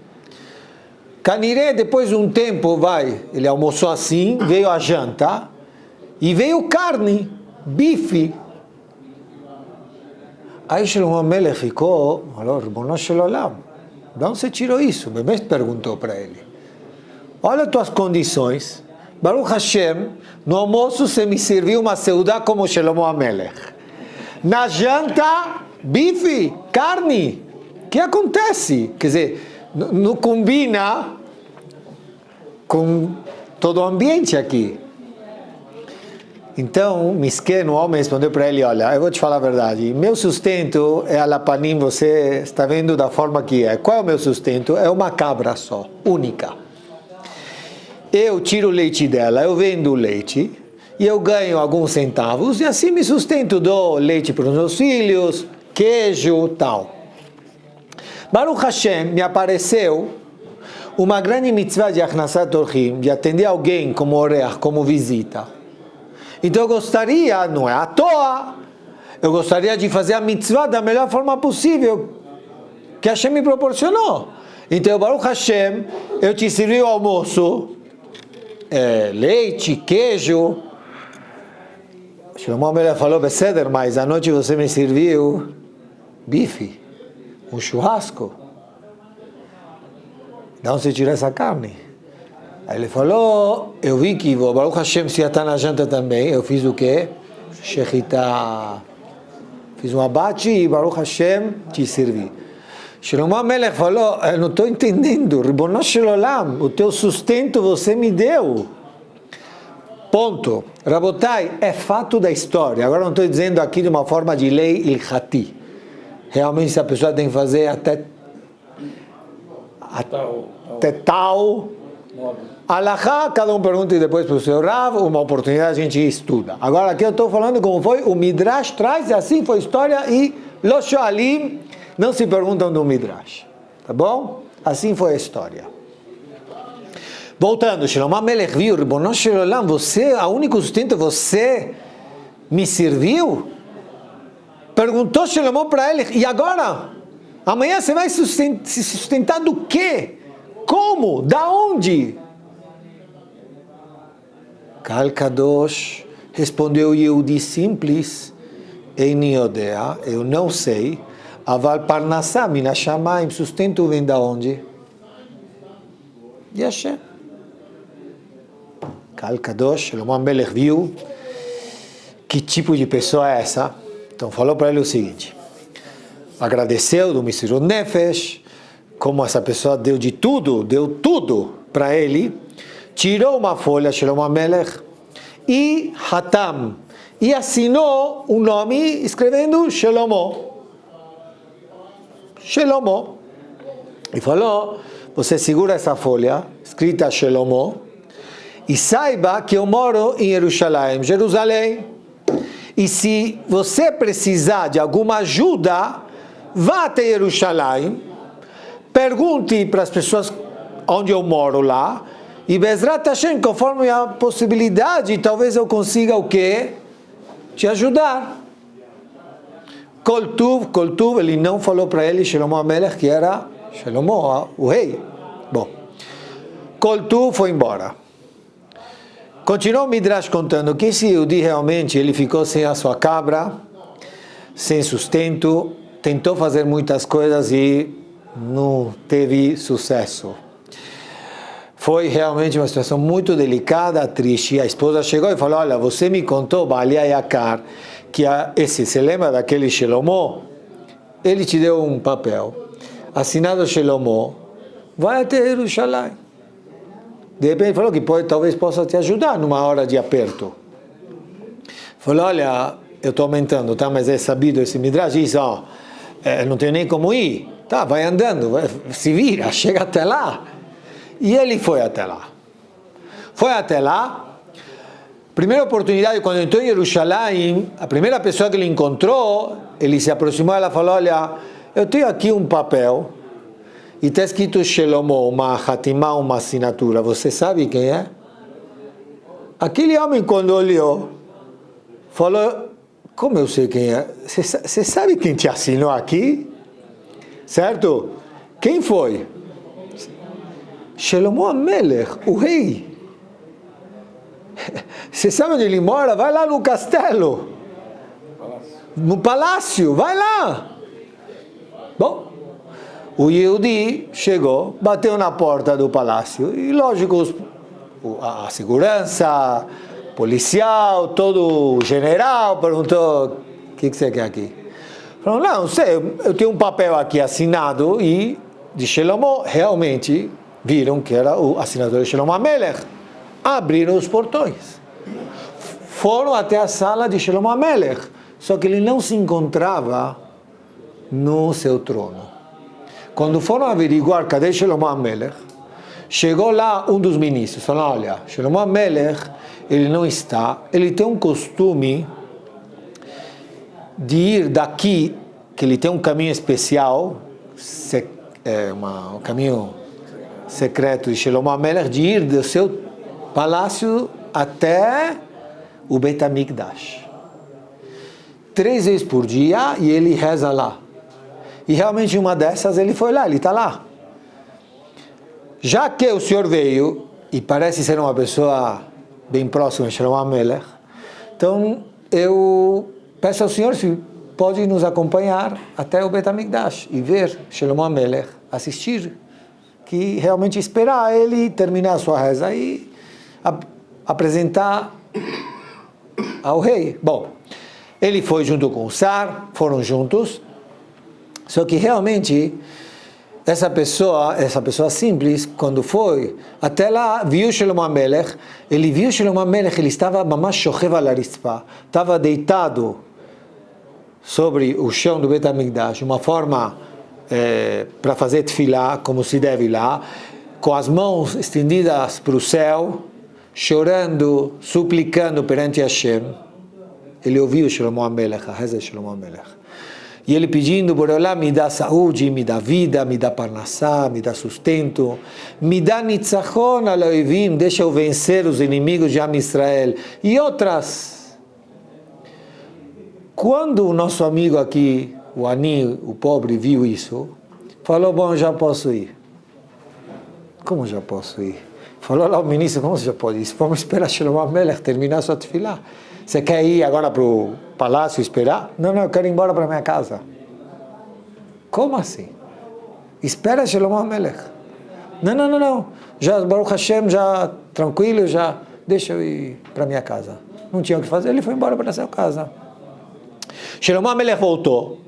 Caniré, depois de um tempo, ele almoçou assim, veio a janta, e veio carne, bife. Aí Shlomo HaMelech ficou, falou, Ribono shel olam, de onde você tirou isso? Bemet perguntou para ele. Olha as tuas condições, Baruch Hashem, no almoço você me serviu uma seudá como Shlomo HaMelech. Na janta, bife, carne. O que acontece? Quer dizer, não combina com todo o ambiente aqui. Então, Misken, o homem respondeu para ele, olha, eu vou te falar a verdade, meu sustento é a Lapanim, você está vendo da forma que é. Qual é o meu sustento? É uma cabra só, única. Eu tiro o leite dela, eu vendo o leite, e eu ganho alguns centavos, e assim me sustento, dou leite para os meus filhos, queijo, tal. Baruch Hashem, me apareceu uma grande mitzvah de Achnasat Orchim, de atender alguém como oreach, como visita. Então eu gostaria, não é à toa, eu gostaria de fazer a mitzvah da melhor forma possível que Hashem me proporcionou. Então, Baruch Hashem, eu te servi o almoço, leite, queijo. Shlomo HaMelech falou, Beseder, mas à noite você me serviu bife, um churrasco. De onde você tirou essa carne? Aí ele falou, eu vi que o Baruch Hashem se está na janta também, eu fiz o quê? Shechita. Fiz um abate e Baruch Hashem te servi. Shlomo HaMelech falou, eu não estou entendendo, Ribono shel olam, o teu sustento você me deu. Ponto. Rabotai, é fato da história. Agora não estou dizendo aqui de uma forma de lei ilhati. Realmente se a pessoa tem que fazer até tal alahá, cada um pergunta e depois para o seu Rav, uma oportunidade a gente estuda. Agora aqui eu estou falando como foi, o Midrash traz, e assim foi a história, e Lo Shoalim não se perguntam do Midrash, tá bom? Assim foi a história. Voltando, Shlomo HaMelech viu, Ribono shel olam, você, a único sustento, você me serviu? Perguntou Shlomo para ele, e agora? Amanhã você vai se sustentar do quê? Como? Da onde? Kal Kadosh respondeu Yehudi simples, Eini yodea, eu não sei, aval parnassá min hashamayim, sustento vem da onde? De Hashem. Kal Kadosh, Shlomo HaMelech viu que tipo de pessoa é essa, então falou para ele o seguinte, agradeceu do Mesirut Nefesh, como essa pessoa deu tudo para ele, tirou uma folha, Shlomo HaMelech, e Hatam, e assinou um nome escrevendo Shlomo. E falou, você segura essa folha, escrita Shlomo, e saiba que eu moro em Jerusalém. E se você precisar de alguma ajuda, vá até Jerusalém, pergunte para as pessoas onde eu moro lá, e Bezrat Hashem, conforme a possibilidade, talvez eu consiga o quê? Te ajudar. Kol Tuv, ele não falou para ele, Shlomo HaMelech, que era Shlomo, o rei. Bom, Kol Tuv foi embora. Continuou o Midrash contando que esse Yehudi realmente ele ficou sem a sua cabra, sem sustento, tentou fazer muitas coisas e não teve sucesso. Foi realmente uma situação muito delicada, triste. A esposa chegou e falou, olha, você me contou, Balia Yakar, que você lembra daquele Shlomo? Ele te deu um papel, assinado Shlomo, vai até Jerusalém. De repente falou que talvez possa te ajudar numa hora de aperto. Falou, olha, eu estou aumentando, tá? Mas é sabido esse Midrash, diz, não tenho nem como ir. Tá, vai andando, se vira, chega até lá. E ele foi até lá. Foi até lá. Primeira oportunidade, quando entrou em Jerusalém, a primeira pessoa que ele encontrou, ele se aproximou e ela falou, olha, eu tenho aqui um papel e está escrito Shelomo, uma hatimá, uma assinatura. Você sabe quem é? Aquele homem, quando olhou, falou, como eu sei quem é? Você sabe quem te assinou aqui? Certo? Quem foi? Shelomo Amelech, o rei. Você sabe onde ele mora? Vai lá no castelo. No palácio, vai lá. Bom, o Yehudi chegou, bateu na porta do palácio e, lógico, a segurança, policial, todo o general perguntou, o que você quer aqui? Falou, não sei, eu tenho um papel aqui assinado e de Shelomo, realmente viram que era o assinador de Shelomo Amelech. Abriram os portões. Foram até a sala de Shelomo Amelech, só que ele não se encontrava no seu trono. Quando foram averiguar cadê Shelomo Amelech, chegou lá um dos ministros, falou, olha, Shelomo Amelech, ele não está, ele tem um costume de ir daqui, que ele tem um caminho especial, um caminho secreto de Shelomo Amelech, de ir do seu palácio até o Beit HaMikdash. 3 vezes por dia, e ele reza lá. E realmente uma dessas ele foi lá, ele está lá. Já que o senhor veio, e parece ser uma pessoa bem próxima de Shelomo Amelech, então eu peço ao senhor se pode nos acompanhar até o Beit HaMikdash e ver Shelomo Amelech, assistir, que realmente esperar ele terminar a sua reza e apresentar ao rei. Bom, ele foi junto com o Sar, foram juntos, só que realmente essa pessoa simples, quando foi até lá, viu Shelomo Amelech, ele viu Shelomo Amelech, ele estava mamash shochev al haritzpah, estava deitado sobre o chão do Beit HaMikdash, uma forma para fazer tefilá, como se deve lá, com as mãos estendidas para o céu, chorando, suplicando perante Hashem. Ele ouviu Shelomo Amelech, a reza de Shelomo Amelech. E ele pedindo, Boreolá, me dá saúde, me dá vida, me dá parnassá, me dá sustento, me dá nitzachon aloivim, deixa eu vencer os inimigos de Am Israel. E outras. Quando o nosso amigo aqui, o Ani, o pobre, viu isso, falou, bom, já posso ir. Como já posso ir? Falou lá ao ministro, como você já pode ir? Vamos esperar Shelomo Amelech terminar sua tefilá. Você quer ir agora para o palácio esperar? Não, eu quero ir embora para minha casa. Como assim? Espera Shelomo Amelech. Não. Já, Baruch Hashem, já tranquilo, já deixa eu ir para minha casa. Não tinha o que fazer, ele foi embora para a sua casa. Shelomo Amelech voltou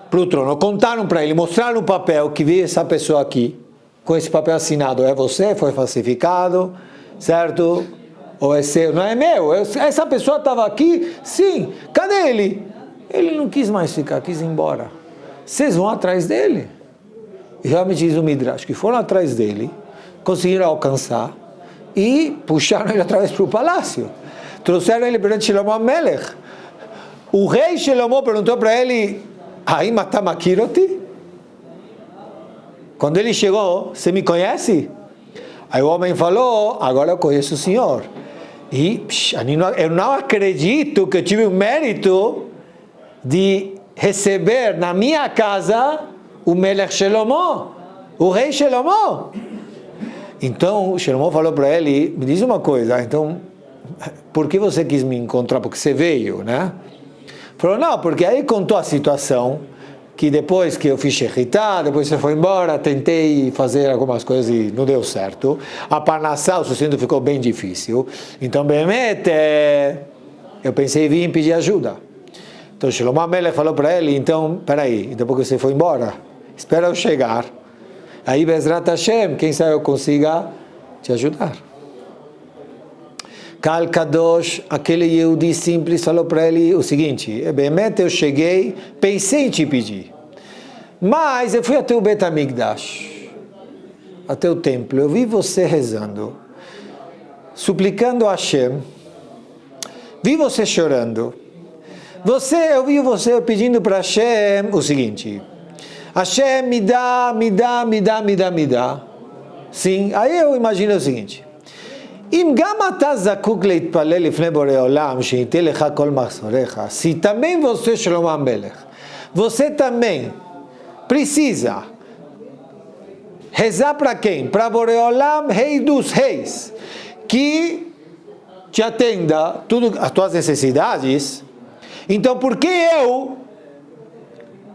para o trono, contaram para ele, mostraram o papel que veio essa pessoa aqui, com esse papel assinado, é você, foi falsificado, certo? Ou é seu, não é meu, essa pessoa estava aqui, sim, cadê ele? Ele não quis mais ficar, quis ir embora. Vocês vão atrás dele. E realmente diz o Midrash, que foram atrás dele, conseguiram alcançar e puxaram ele através para o palácio. Trouxeram ele perante Shelomo Amelech. O rei Shelomo perguntou para ele, Haim atam makir oti? Quando ele chegou, você me conhece? Aí o homem falou, agora eu conheço o senhor. E eu não acredito que eu tive o mérito de receber na minha casa o Melech Shelomo, o rei Shelomo. Então o Shelomo falou para ele, me diz uma coisa, então, por que você quis me encontrar? Porque você veio, né? Falou, não, porque aí contou a situação, que depois que eu fiz shechitá, depois você foi embora, tentei fazer algumas coisas e não deu certo. A parnassá, o sustento ficou bem difícil. Então, Behemet, eu pensei em vir pedir ajuda. Então, Shelomo Amelech falou para ele, então, peraí, depois que você foi embora, espera eu chegar. Aí, Bezrat Hashem, quem sabe eu consiga te ajudar. Kal Kadosh, aquele Yehudi simples, falou para ele o seguinte, Behemet, eu cheguei, pensei em te pedir, mas eu fui até o Beit HaMikdash, até o templo, eu vi você rezando, suplicando a Hashem, vi você chorando. Eu vi você pedindo para Hashem o seguinte: Hashem, me dá. Sim, aí eu imagino o seguinte: se também você, Shlomo HaMelech, você também precisa rezar para quem? Para Boreolam, Rei dos Reis, que te atenda tudo as tuas necessidades. Então, por que eu,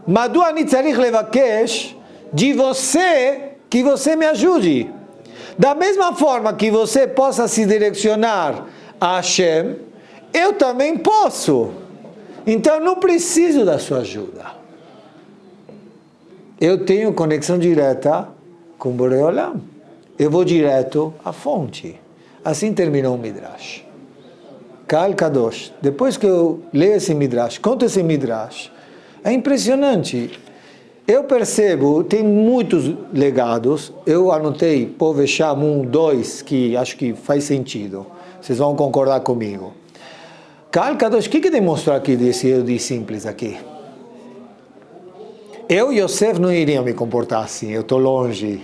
Madu ani tzarich levakesh, de você, que você me ajude? Da mesma forma que você possa se direcionar a Hashem, eu também posso. Então, não preciso da sua ajuda. Eu tenho conexão direta com Boreolam. Eu vou direto à fonte. Assim terminou o Midrash. Kal Kadosh. Depois que eu leio esse Midrash, conto esse Midrash, é impressionante. Eu percebo, tem muitos legados. Eu anotei Povesham 1, 2, que acho que faz sentido. Vocês vão concordar comigo. Kal Kadosh, o que demonstrou aqui desse Yehudi simples aqui? Eu e Yosef não iria me comportar assim, eu estou longe.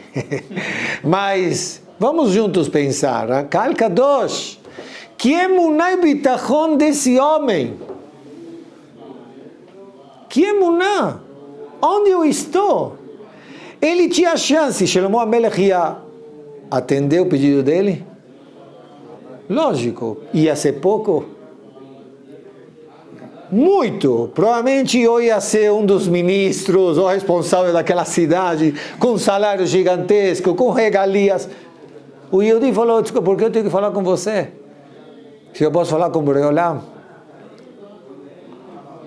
Mas vamos juntos pensar. Kal Kadosh, que emuná e bitachon desse homem. Que emuná? Onde eu estou? Ele tinha chance, Shlomo HaMelech ia atender o pedido dele? Lógico, ia ser pouco? Muito. Provavelmente eu ia ser um dos ministros ou responsável daquela cidade, com um salário gigantesco, com regalias. O Yehudi falou: por que eu tenho que falar com você? Se eu posso falar com Boreolam?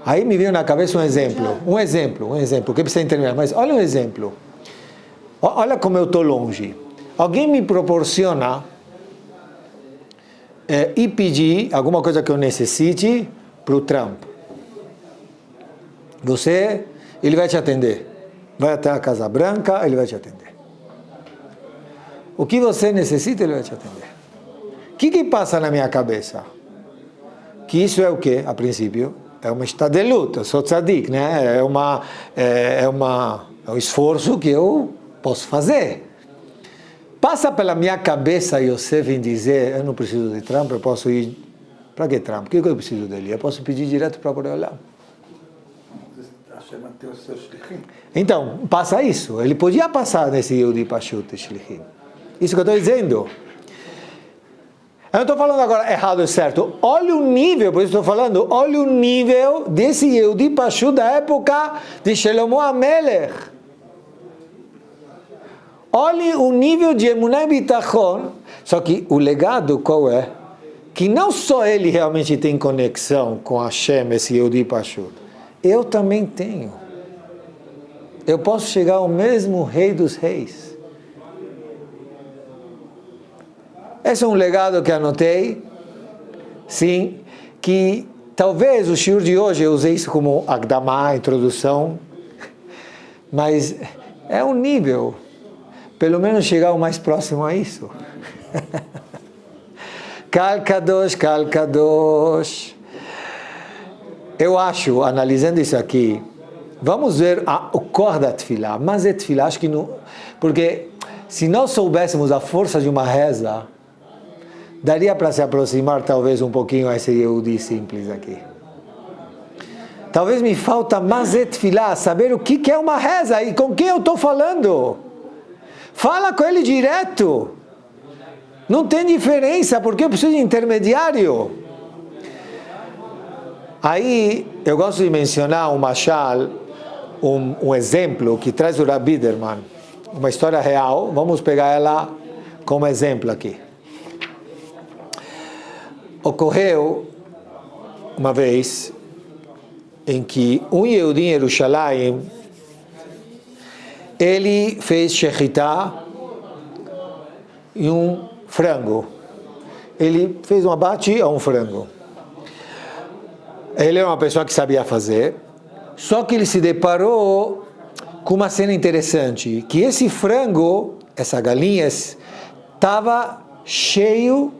Aí me veio na cabeça um exemplo, que precisa terminar, mas olha um exemplo. Olha como eu estou longe. Alguém me proporciona e pedir alguma coisa que eu necessite para o Trump. Ele vai te atender. Vai até a Casa Branca, ele vai te atender. O que você necessita, ele vai te atender. O que passa na minha cabeça? Que isso é o quê, a princípio? É uma estadelut, eu sou tzadik, né? É um esforço que eu posso fazer. Passa pela minha cabeça, Yosef, em dizer: eu não preciso de Trump, eu posso ir. Para que Trump? O que eu preciso dele? Eu posso pedir direto para Boreolam. Então, passa isso. Ele podia passar nesse Yehudi Pashut Shlichim. Isso que eu estou dizendo. Eu não estou falando agora errado ou certo. Olha o nível, por isso estou falando, olha o nível desse Yehudi Pashut da época de Shlomo HaMelech. Olha o nível de emuná e bitachon. Só que o legado qual é? Que não só ele realmente tem conexão com Hashem, esse Yehudi Pashut. Eu também tenho. Eu posso chegar ao mesmo Rei dos Reis. Esse é um legado que anotei. Sim, que talvez o shiur de hoje eu usei isso como Akdamá, introdução. Mas é um nível. Pelo menos chegar o mais próximo a isso. Kal Kadosh, Kal Kadosh. Eu acho, analisando isso aqui, vamos ver o cor da tefilá. Mas é tefilá, acho que não. Porque se nós soubéssemos a força de uma reza, daria para se aproximar talvez um pouquinho a esse Yehudi simples aqui. Talvez me falta mais é tefilá, saber o que é uma reza e com quem eu estou falando. Fala com ele direto. Não tem diferença, porque eu preciso de intermediário. Aí, eu gosto de mencionar um mashal, um exemplo que traz o Rabbi Biderman, uma história real. Vamos pegar ela como exemplo aqui. Ocorreu uma vez em que um Yehudi em Jerusalém, ele fez shechitá em um frango. Ele fez um abate a um frango. Ele era uma pessoa que sabia fazer, só que ele se deparou com uma cena interessante, que esse frango, essa galinha, estava cheio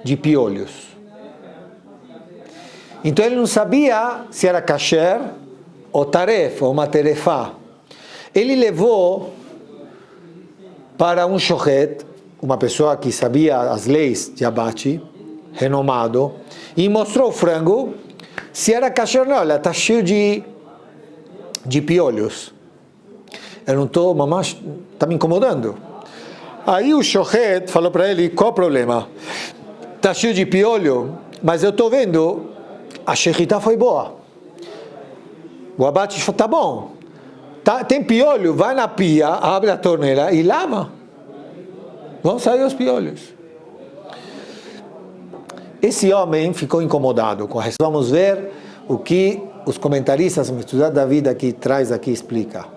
de piolhos. Então ele não sabia se era kasher ou tarefa, ou uma terefá. Ele levou para um shochet, uma pessoa que sabia as leis de abate, renomado, e mostrou o frango, se era kasher ou não, ela está cheio de piolhos. Eu não estou, mamãe, está me incomodando. Aí o shochet falou para ele, qual o problema? Está cheio de piolho, mas eu estou vendo, a shechita foi boa. O abate está bom. Tem piolho, vai na pia, abre a torneira e lava. Vão sair os piolhos. Esse homem ficou incomodado com isso. Vamos ver o que os comentaristas, o estudar da vida que traz aqui, explica.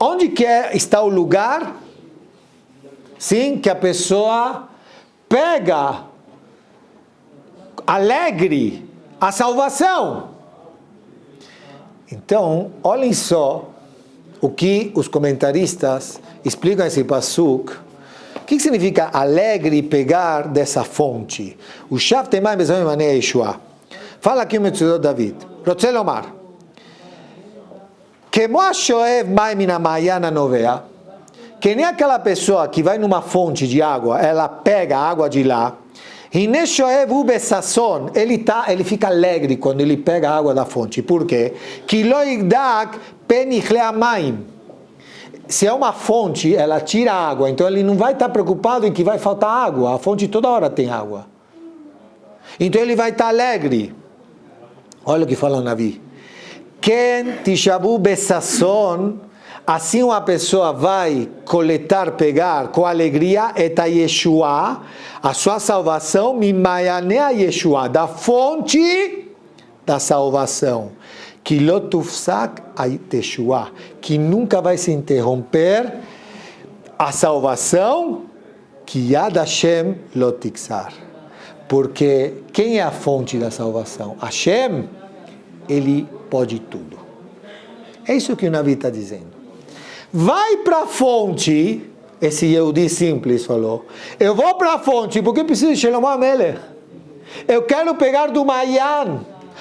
Onde que está o lugar, sim, que a pessoa pega alegre a salvação? Então, olhem só o que os comentaristas explicam esse pasuk. O que significa alegre pegar dessa fonte? O Shav Temai Bezamim Manei Yeshua. Fala aqui o Metzudot David. Rotze lomar. Kemo ashoev mai min hamayan hanovea. Que nem aquela pessoa que vai numa fonte de água, ela pega a água de lá. Hine shoev hu besasson. Ele fica alegre quando ele pega a água da fonte. Por quê? Ki lo yigdak pen yichle hamayim. Se é uma fonte, ela tira água, então ele não vai estar preocupado em que vai faltar água. A fonte toda hora tem água. Então ele vai estar alegre. Olha o que fala o Navi. Ken tishabu besasson. Assim uma pessoa vai coletar, pegar com alegria eta Yeshua, a sua salvação, mimayanea Yeshua, da fonte da salvação. Que lotufsak Yeshua, que nunca vai se interromper a salvação, que Yad Hashem lotixar. Porque quem é a fonte da salvação? Hashem, ele pode tudo. É isso que o Navi está dizendo. Vai para a fonte, esse Yehudi simples falou, eu vou para a fonte porque preciso de Shlomo HaMelech. Eu quero pegar do Mayan.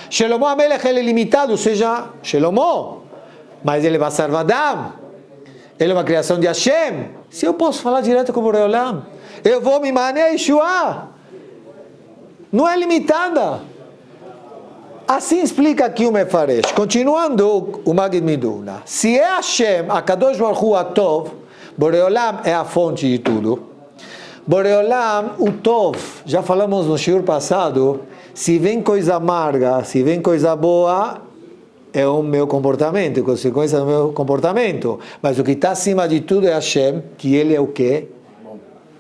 Shlomo HaMelech ele é limitado, ou seja, Shlomo, mas ele é Basar Vadam, ele é uma criação de Hashem. Se eu posso falar direto com o Borei Olam, eu vou me manear Yeshua. Não é limitada. Assim explica aqui o Mefaresh. Continuando o Magid Miduna. Se é Hashem, a Kadosh Baruch Hu Atov, Borei Olam é a fonte de tudo. Borei Olam, o Tov, já falamos no shiur passado, se vem coisa amarga, se vem coisa boa, é o meu comportamento, consequência do meu comportamento. Mas o que está acima de tudo é Hashem, que ele é o quê?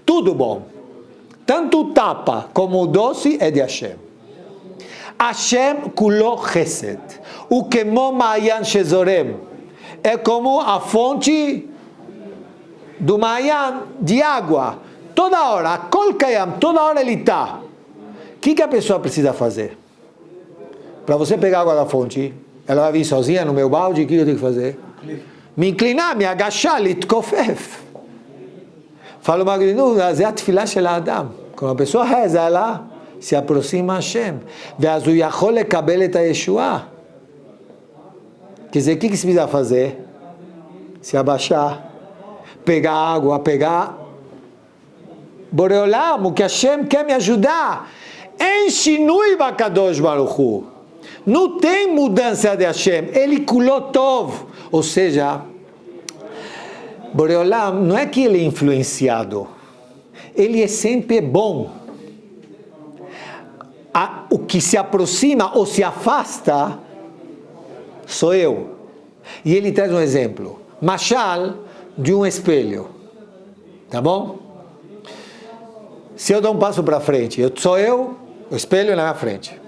Tudo bom. Tanto o tapa como o doce é de Hashem. Hashem kulo chesed. O kemo ma'ayan shezorem. É como a fonte do ma'ayan de água. Toda hora, kol kayam, toda hora ele está. O que a pessoa precisa fazer? Para você pegar água da fonte, ela vai vir sozinha no meu balde, o que eu tenho que fazer? Me inclinar, me agachar, litkofef. Fala o Magridu, é a tefilá shel Adam. Quando a pessoa reza, ela se aproxima a Hashem. ואז הוא יכול לקבל את הישועה. Quer dizer, o que se precisa fazer? Se abaixar, pegar água, pegar Borei Olam, o que Hashem quer me ajudar. Em Shinui Bakadosh Baruch Hu. Não tem mudança de Hashem. Ele kulotov. Ou seja, Borei Olam não é que ele é influenciado. Ele é sempre bom. O que se aproxima ou se afasta sou eu. E ele traz um exemplo. Machal de um espelho. Tá bom? Se eu dou um passo para frente, sou eu, o espelho na minha frente.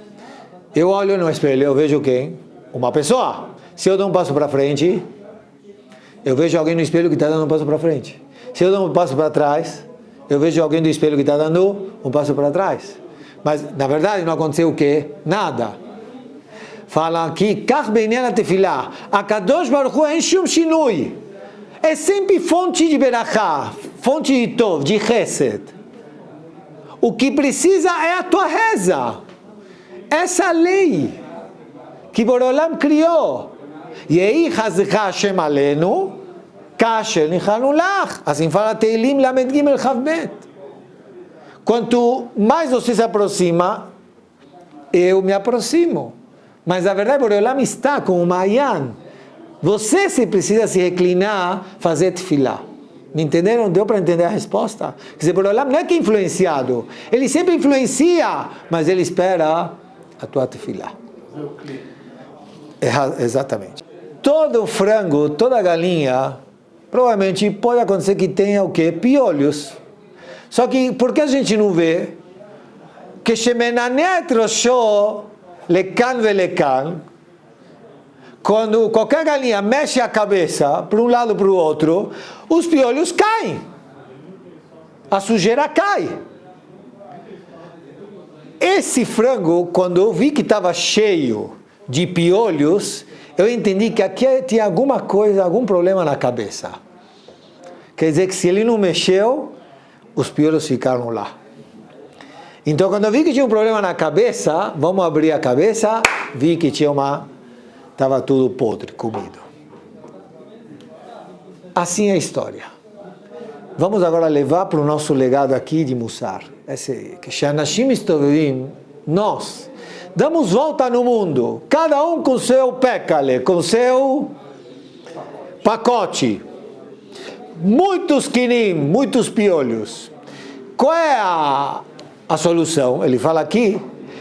Eu olho no espelho, eu vejo quem? Uma pessoa. Se eu dou um passo para frente, eu vejo alguém no espelho que está dando um passo para frente. Se eu dou um passo para trás, eu vejo alguém do espelho que está dando um passo para trás. Mas, na verdade, não aconteceu o quê? Nada. Fala aqui, Kach beinyan hatefilá, HaKadosh Baruch Hu en shum shinui. é sempre fonte de berachá, fonte de tov, de chesed. O que precisa é a tua reza. Essa lei que Borolam criou. Yehi chazcha Hashem alenu, kasher nichanu lach. Assim fala Teilim Lamed Gimel Chavbet. Quanto mais você se aproxima, eu me aproximo. Mas a verdade, Borolam está com o Mayan. Você se precisa se reclinar, fazer tefilá. Me entenderam? Deu para entender a resposta? Quer dizer, Borolam não é que é influenciado. Ele sempre influencia, mas ele espera a tua tefilá. Exatamente. Todo frango, toda galinha, provavelmente pode acontecer que tenha o quê? Piolhos. Só que, por que a gente não vê? Que shemenanet rosho lekan velekan, quando qualquer galinha mexe a cabeça para um lado para o outro, os piolhos caem. A sujeira cai. Esse frango, quando eu vi que estava cheio de piolhos, eu entendi que aqui tinha alguma coisa, algum problema na cabeça. Quer dizer que se ele não mexeu, os piolhos ficaram lá. Então, quando eu vi que tinha um problema na cabeça, vamos abrir a cabeça, vi que tinha estava tudo podre, comido. Assim é a história. Vamos agora levar para o nosso legado aqui de Mussar. Que Shanashim Istovim, nós, damos volta no mundo, cada um com seu pecale, com seu pacote. Muitos quinim, muitos piolhos. Qual é a solução? Ele fala aqui,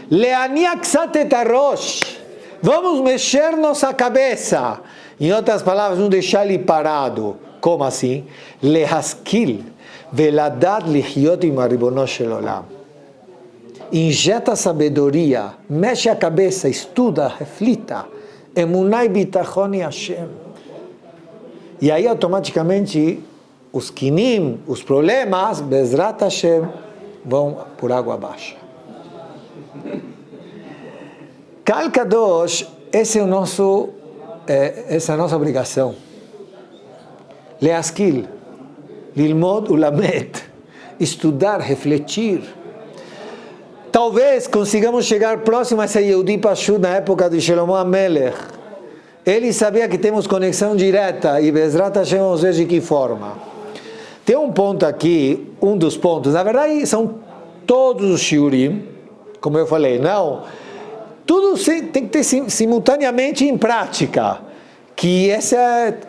Leaniak satetarosh. Vamos mexer nossa cabeça. Em outras palavras, não deixar ele parado. Como assim? Lehaskil veladat lihyot im ribono shel olam. Injeta sabedoria, mexe a cabeça, estuda, reflita. Emunai bitachon Hashem. E aí automaticamente os quinim, os problemas, Bezrat Hashem, vão por água abaixo. Kal Kadosh, essa é a nossa obrigação. Leaskil, lilmod ulamed, estudar, refletir. Talvez consigamos chegar próximo a esse Yehudi Pashut na época de Shlomo HaMelech. Ele sabia que temos conexão direta e Bezrat Hashem vamos ver de que forma. Tem um ponto aqui, um dos pontos, na verdade são todos os shiurim, como eu falei, não, tudo tem que ter simultaneamente em prática, que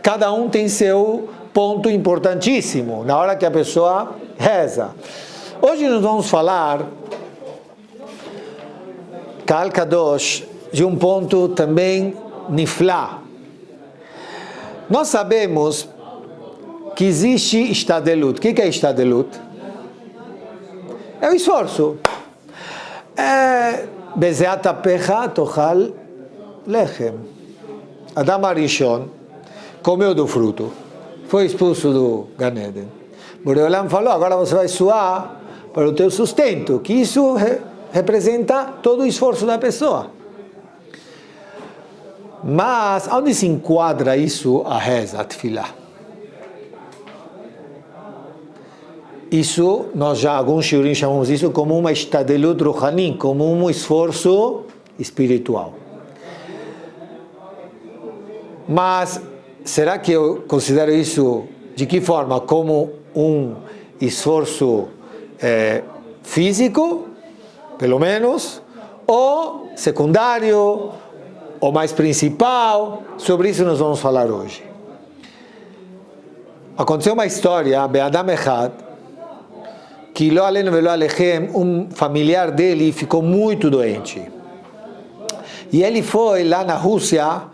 cada um tem seu ponto importantíssimo, na hora que a pessoa reza. Hoje nós vamos falar, Kal Kadosh, de um ponto também niflá. Nós sabemos que existe Ishtadelut. O que é Ishtadelut? É o esforço. Bezeat apecha tochal lechem. Adam Arishon comeu do fruto. Foi expulso do Gan Eden. Boreolam falou, agora você vai suar para o teu sustento. Que isso representa todo o esforço da pessoa. Mas, onde se enquadra isso a reza, a tefilá? Isso, nós já, alguns shiurim chamamos isso como uma ishtadelut ruhani, como um esforço espiritual. Mas, será que eu considero isso, de que forma? Como um esforço físico, pelo menos, ou secundário, ou mais principal? Sobre isso nós vamos falar hoje. Aconteceu uma história, Be'adam Echad, que lo alenu velo alechem, um familiar dele ficou muito doente. E ele foi lá na Rússia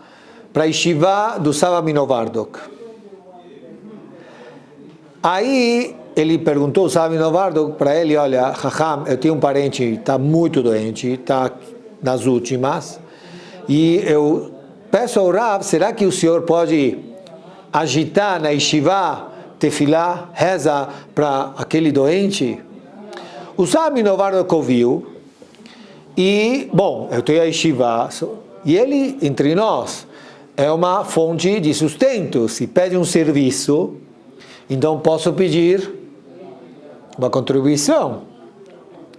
para a Yeshiva do Sava Minovardok. Aí ele perguntou ao Sava Minovardok para ele, olha, Chacham, eu tenho um parente, está muito doente, está nas últimas, e eu peço ao Rav, será que o senhor pode agitar na Yeshiva tefilá, reza para aquele doente? O Sava Minovardok ouviu, e, bom, eu tenho a Yeshiva, e ele, entre nós, é uma fonte de sustento. Se pede um serviço, então posso pedir uma contribuição.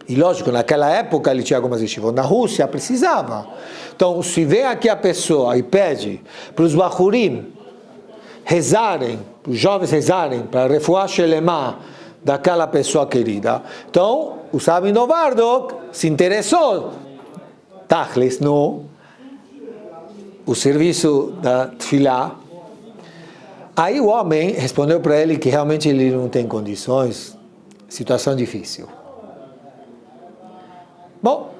E lógico, naquela época ele tinha algumas yeshivot. Na Rússia precisava. Então, se vem aqui a pessoa e pede para os bachurim rezarem, para os jovens rezarem, para a refuah shelema daquela pessoa querida, então o Sabin Novardok se interessou, tachlis, no o serviço da tefilá. Aí o homem respondeu para ele que realmente ele não tem condições, situação difícil. Bom,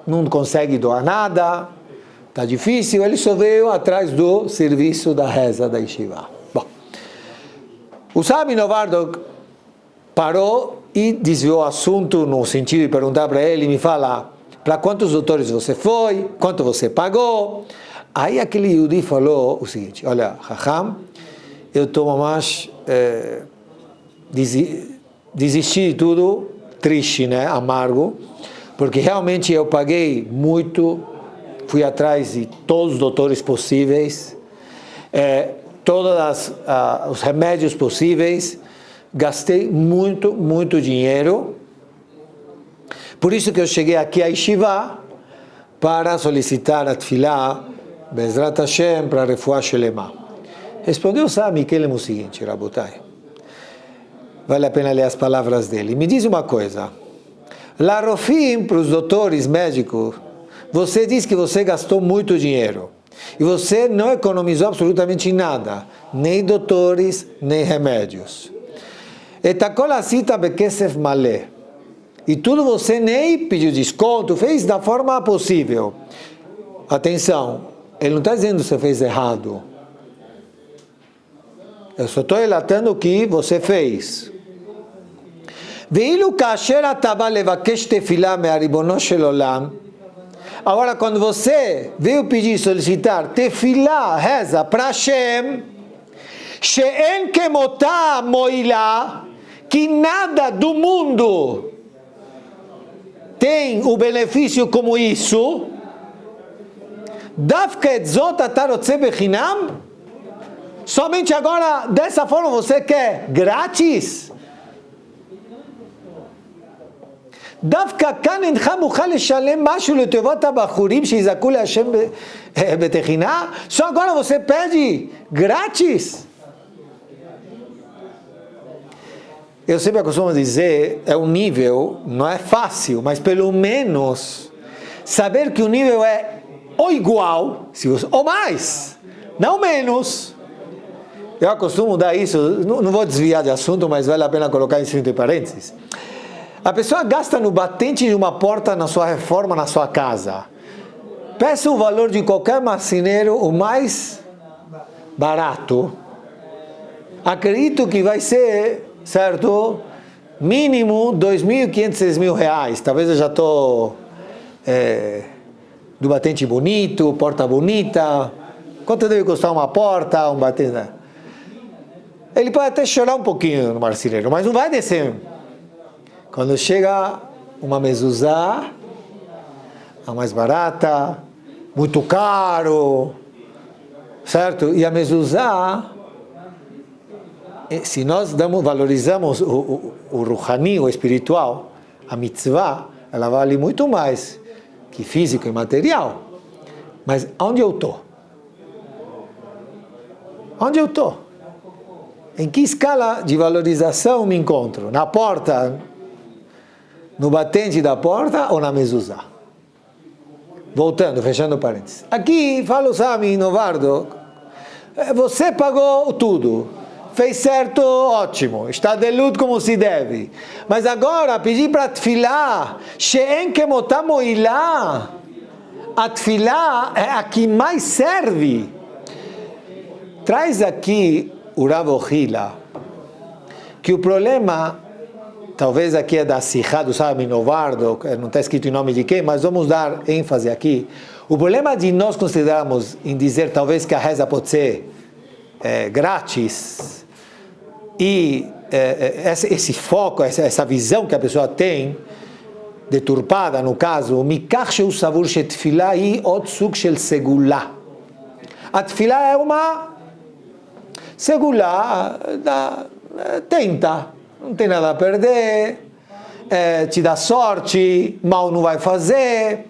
não consegue doar nada, está difícil, ele só veio atrás do serviço da reza da yeshiva. Bom, o Sabin Novardok parou e desviou o assunto no sentido de perguntar para ele, me fala, para quantos doutores você foi, quanto você pagou? Aí aquele Yehudi falou o seguinte, olha, Raham, eu estou mais desisti de tudo, triste, né, amargo, porque realmente eu paguei muito, fui atrás de todos os doutores possíveis, todos os remédios possíveis, gastei muito dinheiro, por isso que eu cheguei aqui a Yeshiva para solicitar a Tefilá, Bezrat Hashem, para a refuah shelema. Respondeu Sami Kelem o seguinte, Rabotai, vale a pena ler as palavras dele, me diz uma coisa, La Rofim, para os doutores médicos, você diz que você gastou muito dinheiro e você não economizou absolutamente nada, nem doutores, nem remédios. Etakol asita bekesef malé. E tudo você nem pediu desconto, fez da forma possível. Atenção, ele não está dizendo que você fez errado. Eu só estou relatando o que você fez. Agora, quando você veio pedir, solicitar tefilá, reza para Hashem, she'en kemotá moilá, que nada do mundo tem o benefício como isso, dafka et zot ata rotze bechinam, somente agora, dessa forma, você quer grátis? דווקא כאן אינך מוכן לשלם משהו לטובת הבחורים שיזעקו להשם בתחינה? Só agora você pede grátis? Eu sempre costumo dizer, é um nível, não é fácil, mas pelo menos saber que o nível é ou igual, ou mais, não menos. Eu costumo dar isso, não vou desviar de assunto, mas vale a pena colocar isso entre parênteses. A pessoa gasta no batente de uma porta na sua reforma, na sua casa. Peça o valor de qualquer marceneiro, o mais barato. Acredito que vai ser, certo, mínimo 2.500, 6.000 reais. Talvez eu já estou do batente bonito, porta bonita. Quanto deve custar uma porta, um batente? Ele pode até chorar um pouquinho no marceneiro, mas não vai descer. Quando chega uma mezuzá, a mais barata, muito caro, certo? E a mezuzá, se nós valorizamos o ruhani, o espiritual, a mitzvah, ela vale muito mais que físico e material. Mas onde eu estou? Onde eu estou? Em que escala de valorização me encontro? Na porta? No batente da porta ou na mezuzá? Voltando, fechando parênteses. Aqui, fala o Sami Novardok, você pagou tudo, fez certo, ótimo, está de luto como se deve. Mas agora, pedir para tefilá, she'en kemotá moilá, a tefilá é a que mais serve. Traz aqui o Rav Ohila, que o problema, talvez aqui é da Sihá do Sabin Novardok, não está escrito em nome de quem, mas vamos dar ênfase aqui. O problema de nós considerarmos em dizer talvez que a reza pode ser grátis, e esse foco, essa visão que a pessoa tem, deturpada no caso, mikach sheu savur shetfila hi ot sug shel segula. A tefilá é uma segula, tenta, não tem nada a perder, te dá sorte, mal não vai fazer.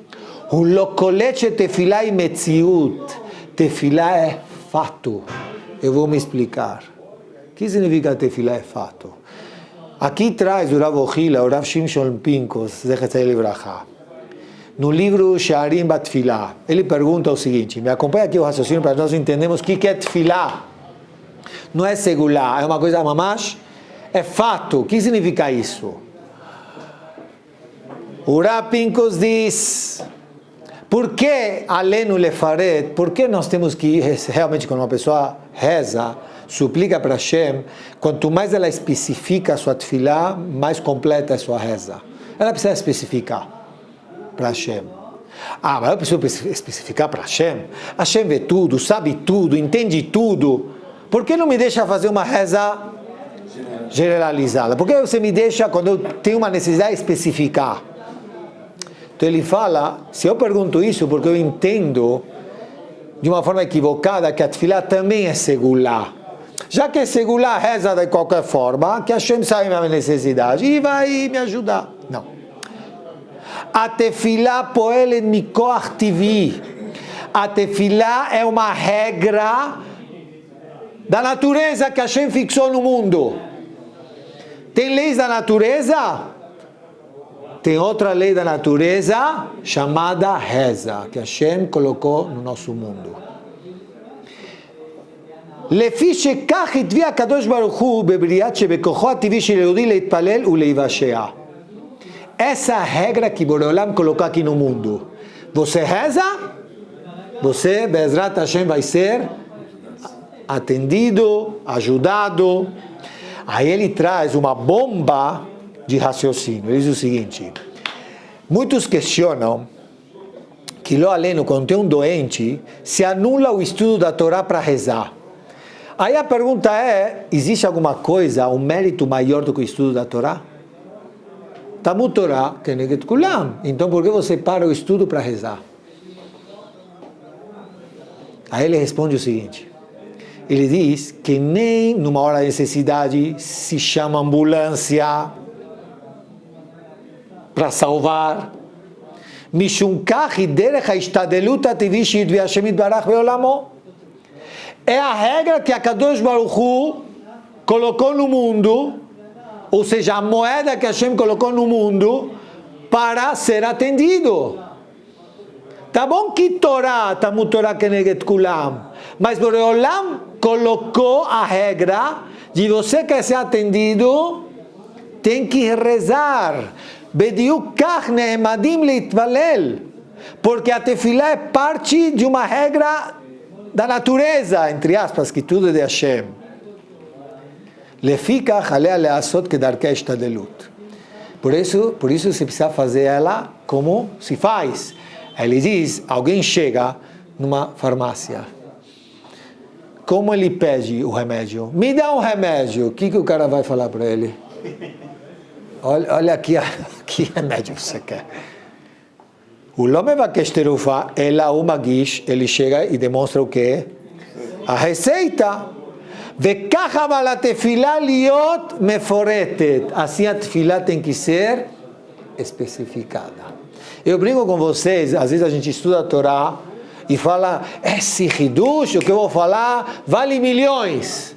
O locolete tefilá e metziut. Tefilá é fato. Eu vou me explicar. O que significa tefilá é fato? Aqui traz o Rav Ochila, o Rav Shimshon Pincus, Zechetzai Libraha, no livro Shearim Batfilá. Ele pergunta o seguinte, me acompanha aqui o raciocínio para nós entendermos o que é tefilá. Não é segulá, é uma coisa mamash, é fato. O que significa isso? O Rav Pincus diz, por que alenu lefaret, por que nós temos que ir realmente quando uma pessoa reza, suplica para Hashem, quanto mais ela especifica a sua tefilá, mais completa é a sua reza. Ela precisa especificar para Hashem. Mas eu preciso especificar para Hashem? Hashem vê tudo, sabe tudo, entende tudo. Por que não me deixa fazer uma reza generalizada? Por que você me deixa, quando eu tenho uma necessidade, especificar? Então ele fala, se eu pergunto isso, porque eu entendo de uma forma equivocada que a tefilá também é segulá. Já que é segulá, reza de qualquer forma, que Hashem sabe a minha necessidade e vai me ajudar. Não. A tefilá poelet mikoach tivi. A tefilá é uma regra da natureza que Hashem fixou no mundo. Tem leis da natureza? Tem outra lei da natureza chamada reza, que Hashem colocou no nosso mundo. לפי שכך התביא הקדוש ברוך הוא בבריאת שבכוחו הטבעי של יהודי להתפלל ולהיוושע. Essa regra que Boreolam colocou aqui no mundo. Você reza, você, Bezrat Hashem, vai ser atendido, ajudado. Aí ele traz uma bomba de raciocínio. Ele diz o seguinte, muitos questionam que lo aleno, quando tem um doente, se anula o estudo da Torá para rezar. Aí a pergunta é, existe alguma coisa, um mérito maior do que o estudo da Torá? Talmud Torá, Keneget Kulam. Então por que você para o estudo para rezar? Aí ele responde o seguinte, ele diz que nem numa hora de necessidade se chama ambulância para salvar. Mishum kach derech ha'ishtadelut ha'tevi shehitvei Hashem yitbarach be'olamo. É a regra que a Kadosh Baruch Hu colocou no mundo, ou seja, a moeda que Hashem colocou no mundo para ser atendido. Tá bom que Torá, Talmud Torá Keneget Kulam, mas Boreolam colocou a regra de você quer ser atendido, tem que rezar. Bediuk kach ne'emadim leitvalel, porque a tefilá é parte de uma regra da natureza, entre aspas, que tudo é de Hashem. Lefikach alea leasot kedarkei ishtadelut. Por isso você precisa fazer ela como se faz. Ele diz, alguém chega numa farmácia. Como ele pede o remédio? Me dá um remédio. O que o cara vai falar para ele? Olha aqui, que remédio você quer. O לא מבקש תרופה, אלא הוא מגיש, ele chega e demonstra o quê? A receita. וכך אבל התפילה להיות מפורטת. Assim a tefilá tem que ser especificada. Eu brinco com vocês, às vezes a gente estuda a Torá e fala, esse hidush, o que eu vou falar, vale milhões.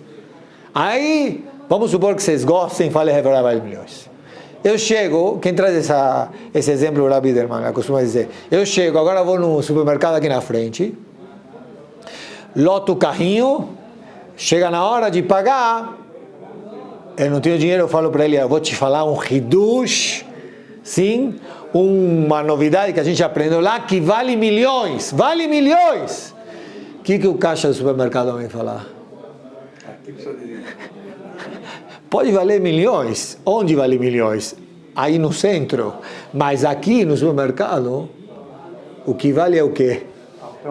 Aí, vamos supor que vocês gostem, falem, vale milhões. Eu chego, quem traz esse exemplo, o Rabbi Biderman, costuma dizer, eu chego, agora vou no supermercado aqui na frente, loto o carrinho, chega na hora de pagar, eu não tenho dinheiro, eu falo para ele, eu vou te falar um hidush, sim, uma novidade que a gente aprendeu lá, que vale milhões, vale milhões. O que o caixa do supermercado vai falar? Pode valer milhões. Onde vale milhões? Aí no centro. Mas aqui no supermercado, o que vale é o quê?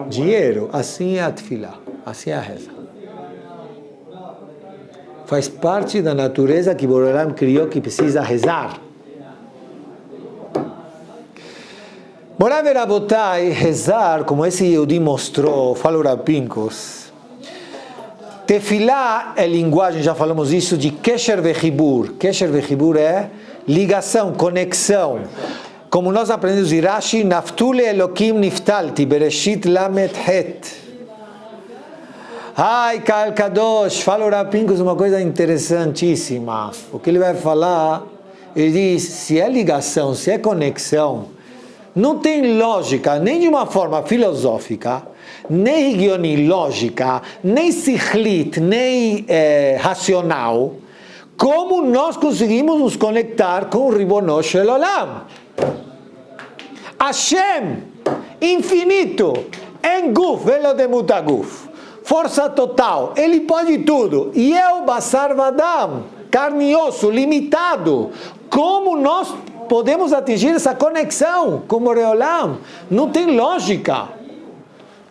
Dinheiro. Assim é a tefilá. Assim é a reza. Faz parte da natureza que Boreolam criou, que precisa rezar. Morai Verabotai, rezar, como esse Yehudi mostrou, fala o Rav Pincus. Tefilá é linguagem, já falamos isso, de Kesher Vechibur. Kesher Vechibur é ligação, conexão. Como nós aprendemos de Rashi, Naftule Elokim Niftalti, Bereshit Lamet Het. Ai, Kal Kadosh, fala o Rav Pincus uma coisa interessantíssima. O que ele vai falar, ele diz, se é ligação, se é conexão, não tem lógica, nem de uma forma filosófica, nem lógica, nem sichlit, nem racional, como nós conseguimos nos conectar com o Ribono Shel Olam. Hashem, infinito, en guf, velo de mutaguf, força total, ele pode tudo, e eu, Basar Vadam, carne e osso, limitado, como nós podemos atingir essa conexão com o Olam? Não tem lógica.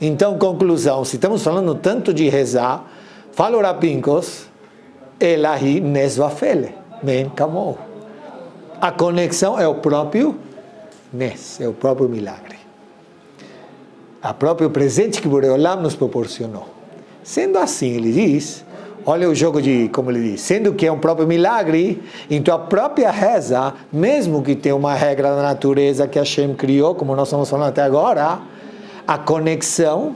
Então, conclusão, se estamos falando tanto de rezar, fala o Rav Pincus, Elahi Nesvafele, Men Kamou. A conexão é o próprio Nes, é o próprio milagre. O próprio presente que o Olam nos proporcionou. Sendo assim, ele diz, olha o jogo de, como ele diz, sendo que é um próprio milagre, então a própria reza, mesmo que tenha uma regra da natureza que Hashem criou, como nós estamos falando até agora, a conexão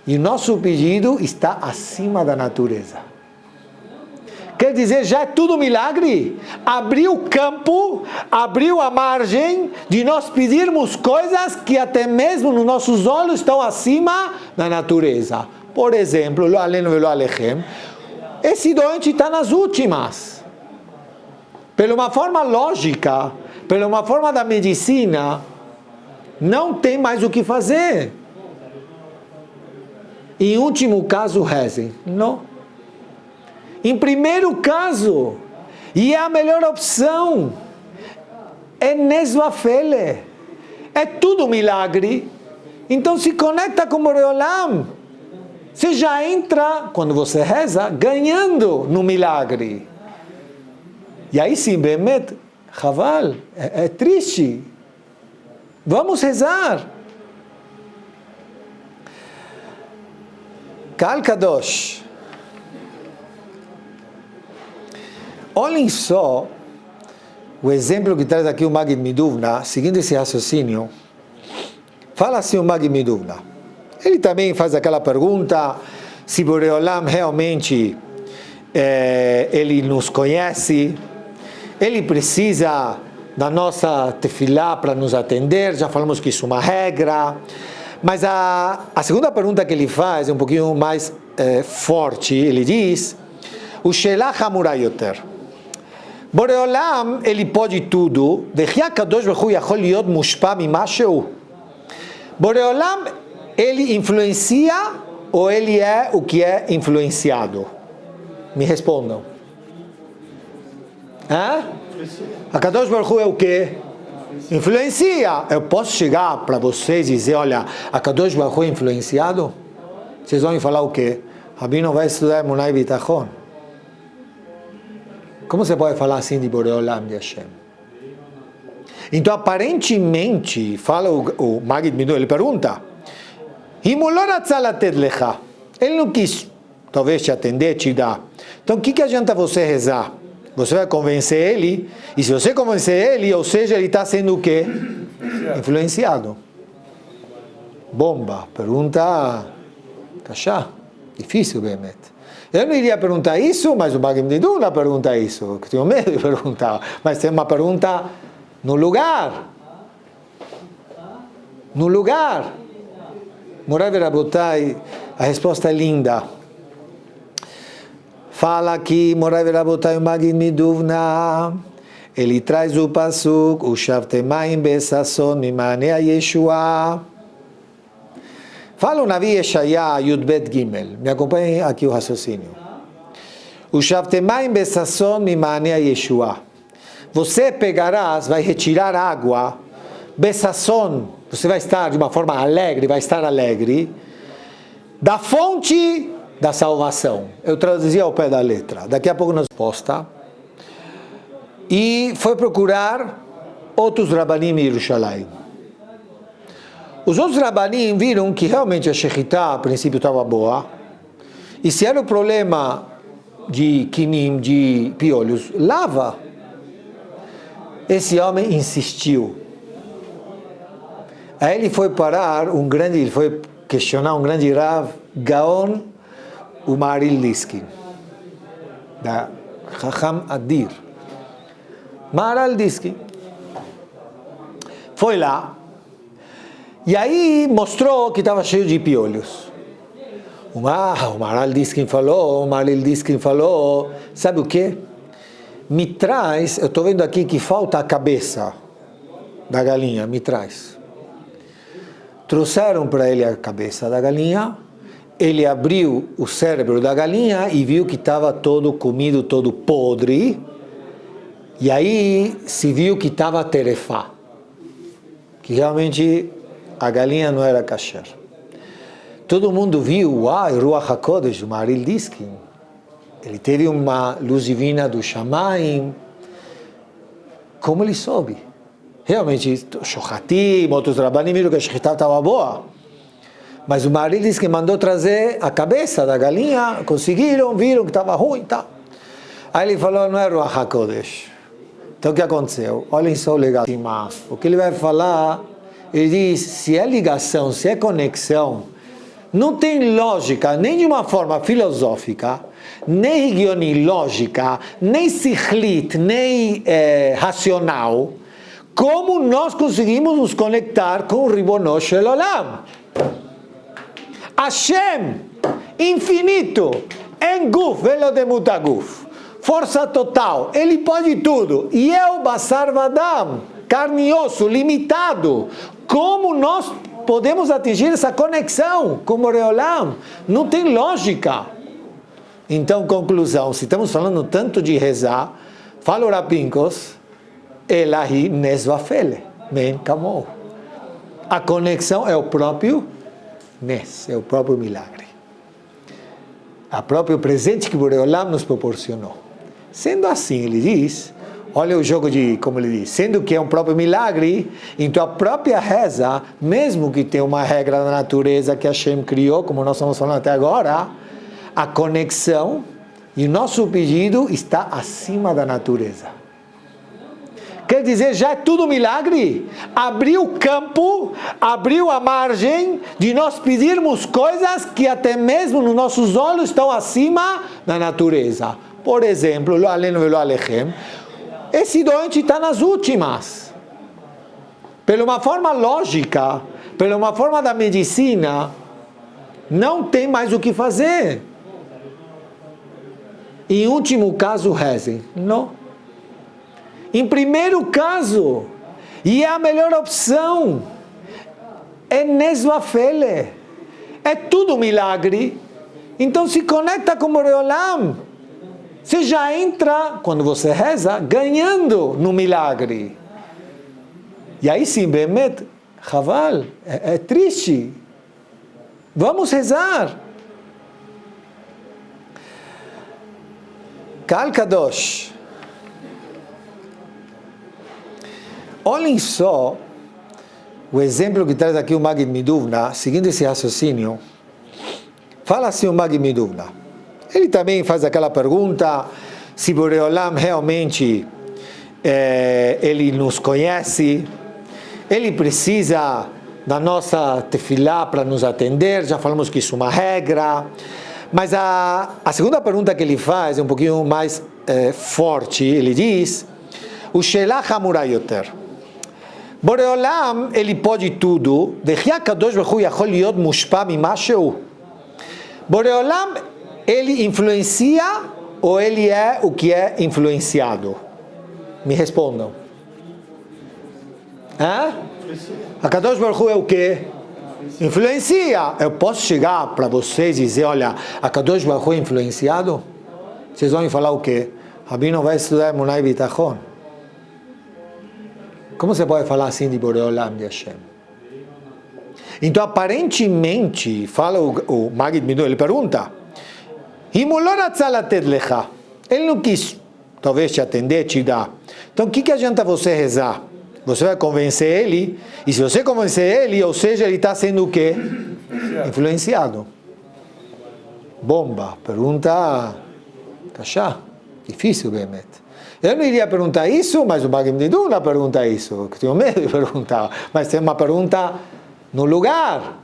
e o nosso pedido está acima da natureza. Quer dizer, já é tudo milagre. Abriu o campo, abriu a margem de nós pedirmos coisas que até mesmo nos nossos olhos estão acima da natureza. Por exemplo, Lo Alenu Velo Alechem, esse doente está nas últimas. Pela uma forma lógica, pela uma forma da medicina, não tem mais o que fazer. Em último caso, rezem. Não. Em primeiro caso, e é a melhor opção, é Nesvafele. É tudo milagre. Então se conecta com o Olam. Você já entra, quando você reza, ganhando no milagre. E aí sim, Bemet, Chaval, é triste. Vamos rezar. Kal Kadosh. Olhem só o exemplo que traz aqui o Maggid Miduvna, seguindo esse raciocínio. Fala assim o Maggid Miduvna. Ele também faz aquela pergunta, se Borei Olam realmente ele nos conhece, ele precisa da nossa tefilá para nos atender, já falamos que isso é uma regra, mas a segunda pergunta que ele faz é um pouquinho mais forte, ele diz, o Shelah Hamura Yoter. Borei Olam, ele pode tudo, Borei Olam, ele influencia ou ele é o que é influenciado? Me respondam. A Kadosh Baruch Hu é o que? Influencia. Eu posso chegar para vocês e dizer, olha, a Kadosh Baruch Hu é influenciado? Vocês vão me falar o quê? Rabino vai estudar Emunah e Bitachon. Como você pode falar assim de Borei Olam de Hashem? Então, aparentemente, fala o Maggid Miduvna, ele pergunta, ele não quis, talvez, te atender, te dar. Então, o que adianta você rezar? Você vai convencer ele, e se você convencer ele, ou seja, ele está sendo o quê? Influenciado. Bomba. Pergunta, cachá, difícil, Bemet. Eu não iria perguntar isso, mas o Maggid Miduvna pergunta isso. Eu tenho medo de perguntar, mas tem uma pergunta no lugar. No lugar. Morai Verabotai, a resposta é linda. Fala aqui, Morai Verabotai, o Maggid Miduvna, ele traz o pasuk, o Shavtemaim Besasson Mimane Yeshua. Fala o Navi Yeshaya, Yudbet Gimel. Me acompanhem aqui o raciocínio. O Shavtemaim Besasson Mimane Yeshua. Você pegarás, vai retirar água, Besasson, você vai estar de uma forma alegre, vai estar alegre, da fonte da salvação. Eu traduzi ao pé da letra. Daqui a pouco nós resposta. E foi procurar outros Rabanim em Yerushalayim. Os outros rabanim viram que realmente a shechitá, a princípio, estava boa. E se era o problema de quinim, de piolhos, lava. Esse homem insistiu. Aí ele foi ele foi questionar um grande Rav, Gaon Umaril Diskin, da Chacham Adir. Maharal Diskin. Foi lá, e aí mostrou que estava cheio de piolhos. O Maharal Diskin falou, sabe o que? Me traz, eu estou vendo aqui que falta a cabeça da galinha, me traz. Trouxeram para ele a cabeça da galinha, ele abriu o cérebro da galinha e viu que estava todo comido, todo podre, e aí se viu que estava terefá, que realmente a galinha não era kasher. Todo mundo viu, Ruach HaKodesh, o Maharil Diskin, ele teve uma luz divina do Shamayim. Como ele soube? Realmente, Shohatim, outros rabanim viram que a shechitá estava boa. Mas o Maharil disse que mandou trazer a cabeça da galinha, conseguiram, viram que estava ruim, tá? Aí ele falou, não é Ruach HaKodesh. Então o que aconteceu? Olhem só o legal. O que ele vai falar, ele diz, se é ligação, se é conexão, não tem lógica, nem de uma forma filosófica, nem lógica, nem sichlit, nem racional, como nós conseguimos nos conectar com o Ribono Shel Olam. Hashem, infinito, en guf, velo de mutaguf, força total, ele pode tudo, e eu, basar vadam, carne e osso, limitado. Como nós podemos atingir essa conexão com o Borei Olam? Não tem lógica. Então, conclusão, se estamos falando tanto de rezar, fala o Rapinkos, Elahi Nesvafele, Men Kamou. A conexão é o próprio Nes, é o próprio milagre. O próprio presente que o Borei Olam nos proporcionou. Sendo assim, ele diz, olha o jogo de, como ele diz, sendo que é um próprio milagre, então a própria reza, mesmo que tenha uma regra da natureza que Hashem criou, como nós estamos falando até agora, a conexão e o nosso pedido está acima da natureza. Quer dizer, já é tudo milagre. Abriu o campo, abriu a margem de nós pedirmos coisas que até mesmo nos nossos olhos estão acima da natureza. Por exemplo, lo aleno e lo alechem, esse doente está nas últimas. Pela uma forma lógica, pela uma forma da medicina, não tem mais o que fazer. Em último caso, rezem. Não. Em primeiro caso, e é a melhor opção, é Nesvafele. É tudo milagre. Então se conecta com o Borei Olam. Você já entra, quando você reza, ganhando no milagre. E aí sim, Bemet, Chaval, é triste. Vamos rezar. Kal Kadosh. Olhem só o exemplo que traz aqui o Magid Miduvna, seguindo esse raciocínio. Fala assim o Magid Miduvna. Ele também faz aquela pergunta, se Borei Olam realmente ele nos conhece, ele precisa da nossa tefilá para nos atender, já falamos que isso é uma regra, mas a segunda pergunta que ele faz é um pouquinho mais forte, ele diz, o Shelah Hamurayoter. Borei Olam, ele pode tudo, Borei Olam, ele influencia ou ele é o que é influenciado? Me respondam. A Kadosh Baruch Hu é o que? Influencia. Eu posso chegar para vocês e dizer, olha, a Kadosh Baruch Hu é influenciado? Vocês vão me falar o quê? Rabino vai estudar Emunah e Bitachon. Como você pode falar assim de Borei Olam, de Hashem? Então, aparentemente, fala o Magid Miduvna, ele pergunta, ele não quis, talvez, te atender, te dar. Então, o que adianta você rezar? Você vai convencer ele, e se você convencer ele, ou seja, ele está sendo o quê? Influenciado. Bomba, pergunta cachá, difícil, Behemet. Eu não iria perguntar isso, mas o Maggid Meduna pergunta isso, eu tenho medo de perguntar, mas tem uma pergunta no lugar.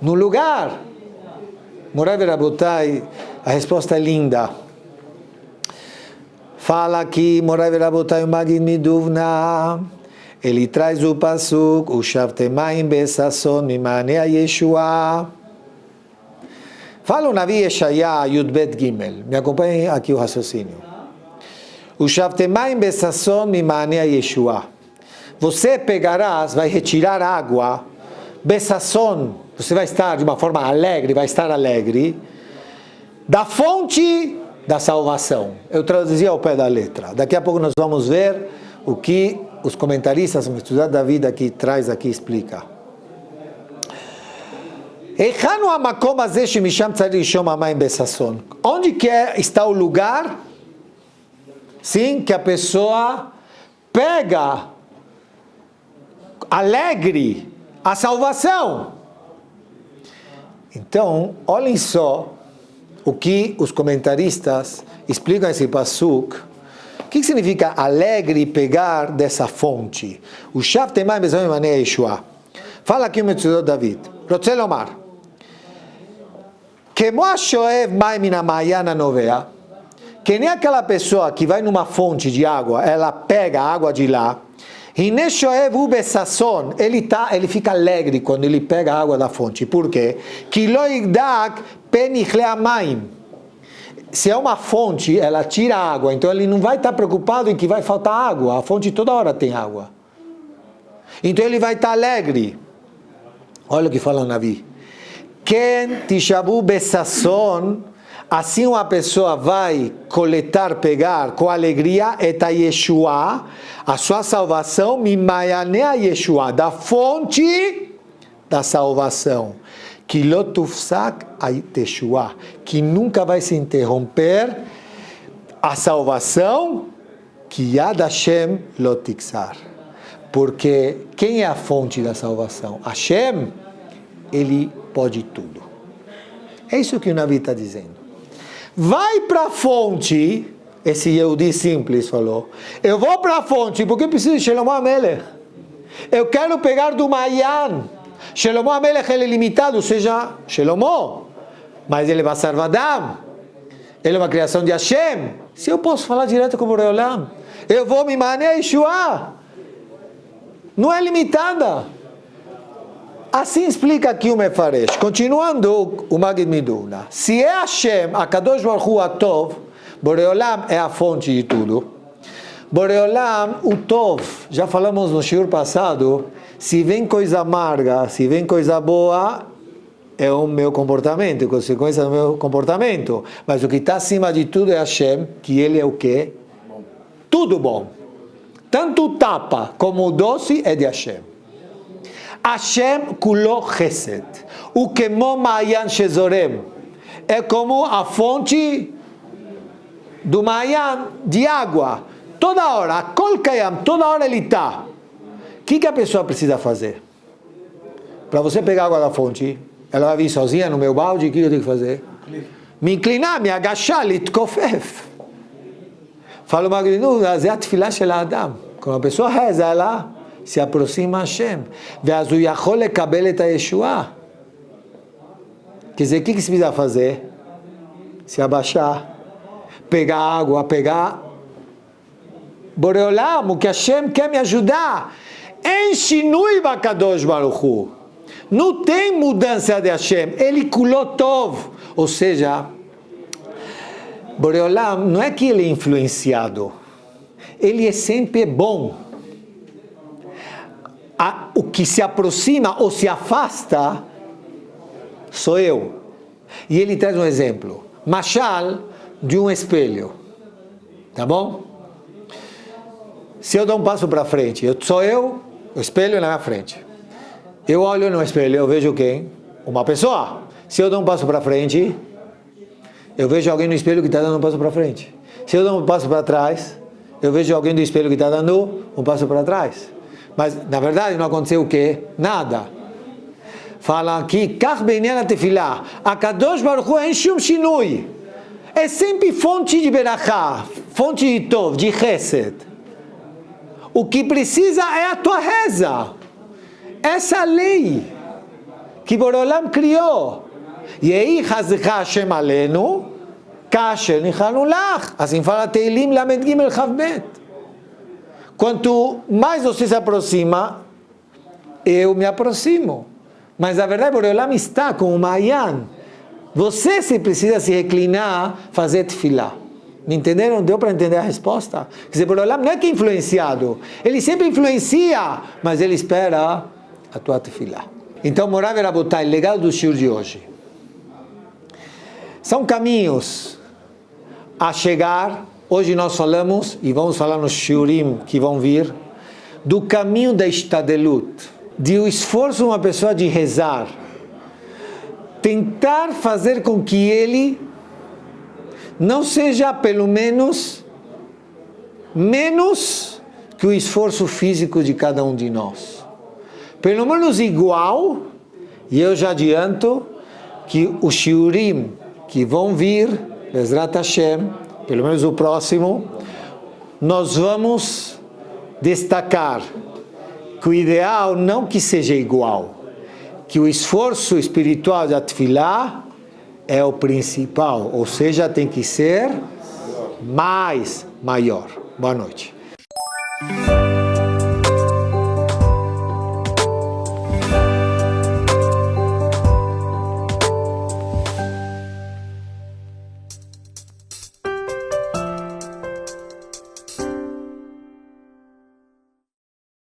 No lugar. Morai Verabotai, a resposta é linda. Fala aqui, Morai Verabotai, o Maggid Meduna, ele traz o pasuk, o Shavtemaim Besasson Mimanea Yeshua. Fala o Navi Yeshaya Yudbet Gimel, me acompanhem aqui o raciocínio. O Shavtemaim Besasson Mimanea Yeshua. Você pegarás, vai retirar água, Besasson, você vai estar de uma forma alegre, vai estar alegre, da fonte da salvação. Eu traduzi ao pé da letra. Daqui a pouco nós vamos ver o que os comentaristas, o estudar da vida aqui traz aqui, explica. Onde que está o lugar, sim, que a pessoa pega alegre a salvação? Então, olhem só o que os comentaristas explicam esse pasuk. O que significa alegre pegar dessa fonte? O Shavtemaim Besasson Mimanea Yeshua. Fala aqui o Metzudot David. Rotze lomar. Que nem aquela pessoa que vai numa fonte de água, ela pega a água de lá, ele fica alegre quando ele pega a água da fonte. Por quê? Se é uma fonte, ela tira água, então ele não vai estar preocupado em que vai faltar água. A fonte toda hora tem água. Então ele vai estar alegre. Olha o que fala o Navi. Ken tishabu besasson, assim uma pessoa vai coletar, pegar com alegria eta Yeshua, a sua salvação, mimayanea Yeshua, da fonte da salvação, que lotufsak Yeshua, que nunca vai se interromper a salvação, que Yad Hashem lotixar. Porque quem é a fonte da salvação? Hashem, ele pode tudo. É isso que o Navi está dizendo. Vai para a fonte, esse Yehudi simples falou, eu vou para a fonte porque eu preciso de Shlomo HaMelech. Eu quero pegar do Mayan. Shlomo HaMelech ele é limitado, ou seja, Shlomo, mas ele é Basar Vadam. Ele é uma criação de Hashem. Se eu posso falar direto com o Borei Olam, eu vou me manear Yeshua. Não é limitada. Assim explica aqui o Mefaresh. Continuando o Maggid Meduna. Se é Hashem, a Kadosh Baruch Hu Atov, Borei Olam é a fonte de tudo. Borei Olam, o Tov, já falamos no shiur passado, se vem coisa amarga, se vem coisa boa, é o meu comportamento, consequência do meu comportamento. Mas o que está acima de tudo é Hashem, que ele é o quê? Tudo bom. Tanto o tapa como o doce é de Hashem. Hashem kulo chesed. O kemo ma'ayan shezorem. É como a fonte do ma'ayan de água. Toda hora, kol kayam, toda hora ele está. O que a pessoa precisa fazer? Para você pegar água da fonte, ela vai vir sozinha no meu balde, o que eu tenho que fazer? Me inclinar, me agachar, litkofef. Fala o Maggid Meduna, זה התפילה של האדם. Quando a pessoa reza, ela se aproxima a Hashem. ואז הוא יכול לקבל את הישועה. Quer dizer, o que se precisa fazer? Se abaixar, pegar água, pegar Borei Olam, o que Hashem quer me ajudar. Em Shinui Bakadosh Baruch Hu. Não tem mudança de Hashem. Ele kulotov. Ou seja, Borei Olam não é que ele é influenciado. Ele é sempre bom. O que se aproxima ou se afasta sou eu. E ele traz um exemplo. Mashal de um espelho. Tá bom? Se eu dou um passo para frente, sou eu, o espelho é na minha frente. Eu olho no espelho, eu vejo quem? Uma pessoa. Se eu dou um passo para frente, eu vejo alguém no espelho que está dando um passo para frente. Se eu dou um passo para trás, eu vejo alguém do espelho que está dando um passo para trás. Mas, na verdade, não aconteceu o quê? Nada. Falam aqui, Kach Beinyan HaTefillah, Akadosh Baruch Hu en shum shinui. É sempre fonte de berachá, fonte de tov, de chesed. O que precisa é a tua reza. Essa lei que Borolam criou. Yehi chazcha Hashem alenu, kasher nichanu lach. Assim fala Teilim Lamed Gimel Chavbet. Quanto mais você se aproxima, eu me aproximo. Mas a verdade, Borolam está com o Mayan. Você se precisa se reclinar, fazer tefilá. Me entenderam? Deu para entender a resposta? Quer dizer, Borolam não é que é influenciado. Ele sempre influencia, mas ele espera a tua tefilá. Então, Morav e Rabotai, legado do shiur de hoje. São caminhos a chegar. Hoje nós falamos, e vamos falar nos shiurim que vão vir, do caminho da ishtadelut, de o esforço de uma pessoa de rezar, tentar fazer com que ele não seja pelo menos que o esforço físico de cada um de nós. Pelo menos igual, e eu já adianto que os shiurim que vão vir, Bezrat Hashem, pelo menos o próximo, nós vamos destacar que o ideal não que seja igual, que o esforço espiritual da tefilá é o principal, ou seja, tem que ser maior. Boa noite.